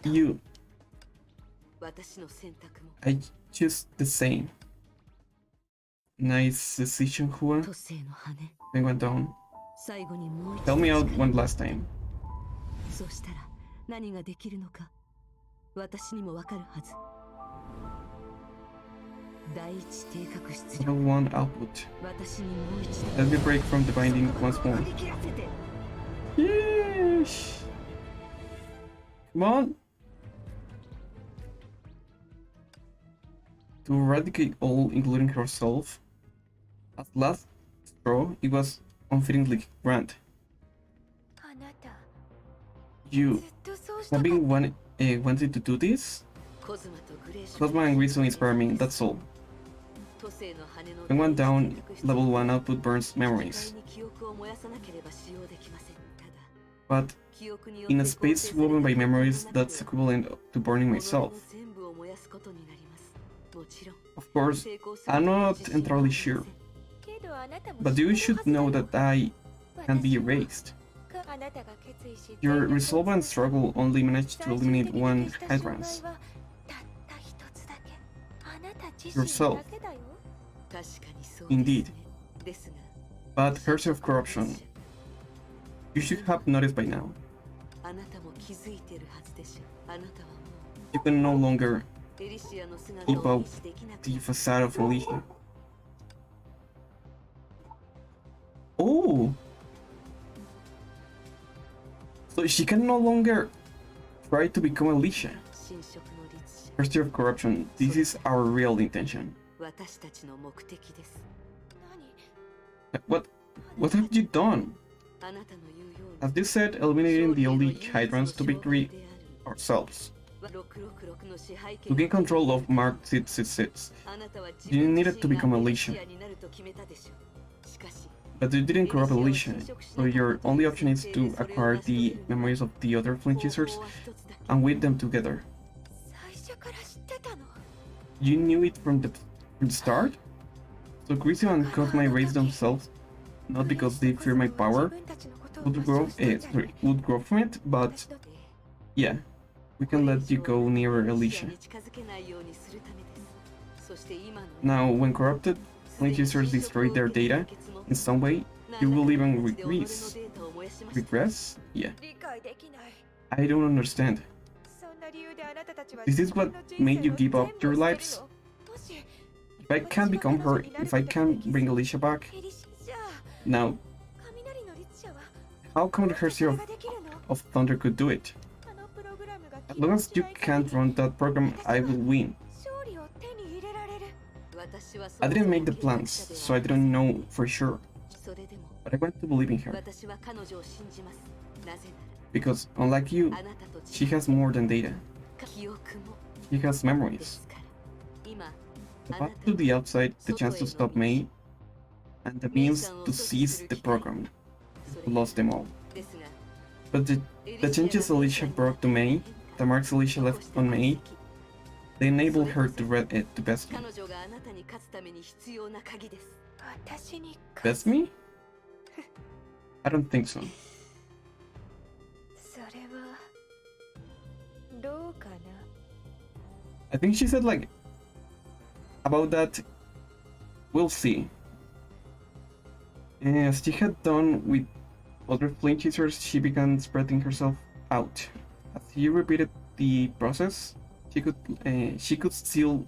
You. I choose the same. Nice decision, Hua. Then went down. Help me out one last time. Level 1 output. Let me break from the binding once more. Yeesh! Come on! To eradicate all, including herself, at last straw, it was unfittingly grand. You have been wanted to do this? Cosma and Reason inspire me, that's all. When one down, level 1 output burns memories. But in a space woven by memories, that's equivalent to burning myself. Of course, I'm not entirely sure. But you should know that I can be erased. Your resolve and struggle only managed to eliminate one hindrance. Yourself. Indeed. But herself of corruption. You should have noticed by now. You can no longer keep up the facade of religion. Oh! So she can no longer try to become Alicia. First year of corruption. This is our real intention. What have you done? As you said, eliminating the only Hydrants to victory ourselves. To gain control of Mark 666, you needed to become Alicia. But you didn't corrupt Alicia, so your only option is to acquire the memories of the other Flint Chasers and with them together. You knew it from the start? So Grisio and Cosma erased themselves, not because they fear my power, would grow from it, but yeah, we can let you go nearer Alicia. Now, when corrupted Flint Chasers destroy their data, in some way, you will even regress. Regress? Yeah. I don't understand. Is this what made you give up your lives? If I can't become her, if I can't bring Alicia back, now, how come the Herseer of Thunder could do it? As long as you can't run that program, I will win. I didn't make the plans, so I didn't know for sure. But I want to believe in her. Because, unlike you, she has more than data. She has memories. The path to the outside, the chance to stop May, and the means to seize the program. Lost them all. But the changes Alicia brought to May, the marks Alicia left on May, they enabled her to best me. Best me? I don't think so. I think she said like about that, we'll see. As she had done with other Flame Chasers, she began spreading herself out. As she repeated the process, she could still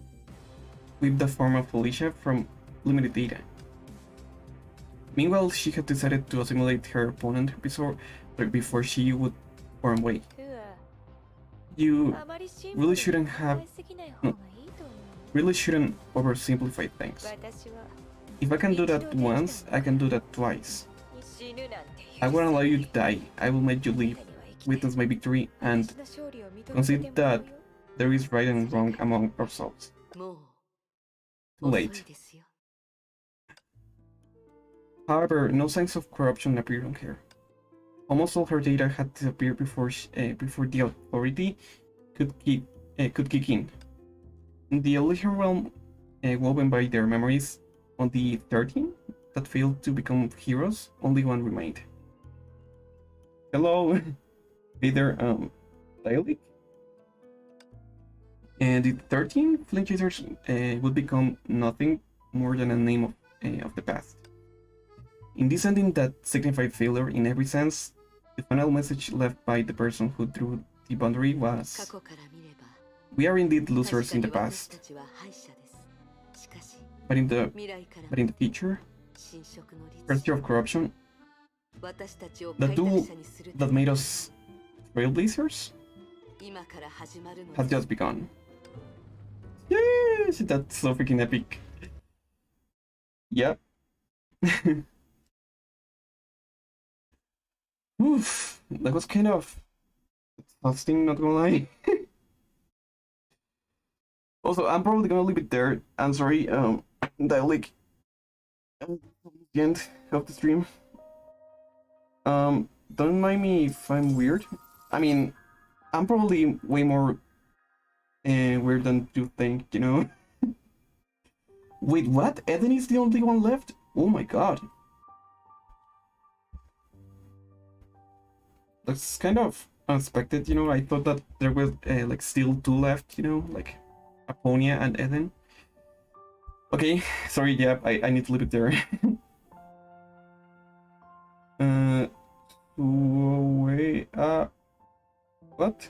whip the form of Alicia from limited data. Meanwhile, she had decided to assimilate her opponent before she would form way. You really shouldn't oversimplify things. If I can do that once, I can do that twice. I won't allow you to die. I will make you live, witness my victory, and concede that there is right and wrong among ourselves. Too late. However, no signs of corruption appeared on her. Almost all her data had disappeared before the authority could kick in. In the illusion realm, woven by their memories, on the 13 that failed to become heroes, only one remained. Hello, hey there, Dialect. And the 13 Flame Chasers would become nothing more than a name of the past. In this ending that signified failure in every sense, the final message left by the person who drew the boundary was, we are indeed losers in the past, but in the future, first year of corruption, the tool that made us trailblazers has just begun. Yes, that's so freaking epic. Yep. Oof, that was kind of exhausting, not gonna lie. Also, I'm probably gonna leave it there. I'm sorry, that like the end of the stream. Don't mind me if I'm weird. I mean, I'm probably way more weird than you think, you know? Wait, what? Eden is the only one left? Oh my god. That's kind of unexpected, you know? I thought that there was like still two left, you know? Like Aponia and Eden. Okay, sorry, yeah, I need to leave it there. Wait, what?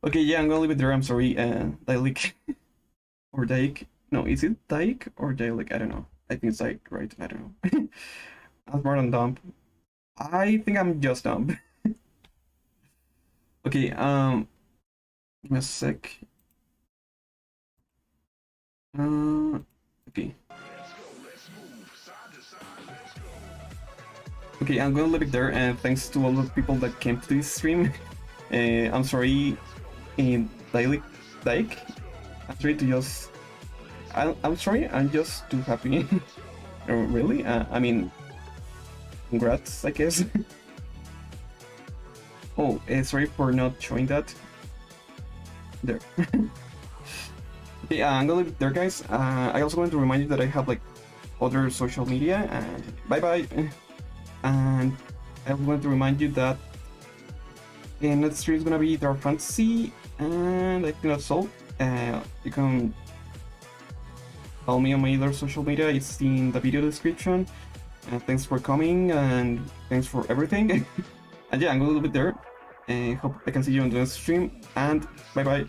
Okay, yeah, I'm gonna leave it there, I'm sorry, Dialect. Or Daik. No, is it Daik or Dialect? I don't know. I think it's Daik, right? I don't know. I'm smart and dumb. I think I'm just dumb. Okay, give me a sec. Okay. Okay, I'm gonna leave it there, and thanks to all the people that came to this stream. I'm sorry, in Daik. I'm sorry to just. I'm sorry, I'm just too happy. Really? I mean, congrats, I guess. Oh, sorry for not showing that. There. Okay, I'm gonna leave it there, guys. I also want to remind you that I have like other social media, and bye bye. And I want to remind you that next stream is gonna be Dark Fantasy, and I think that's all. You can follow me on my other social media, it's in the video description. Thanks for coming, and thanks for everything. And yeah, I'm gonna leave it there. Hope I can see you on the next stream, and bye bye.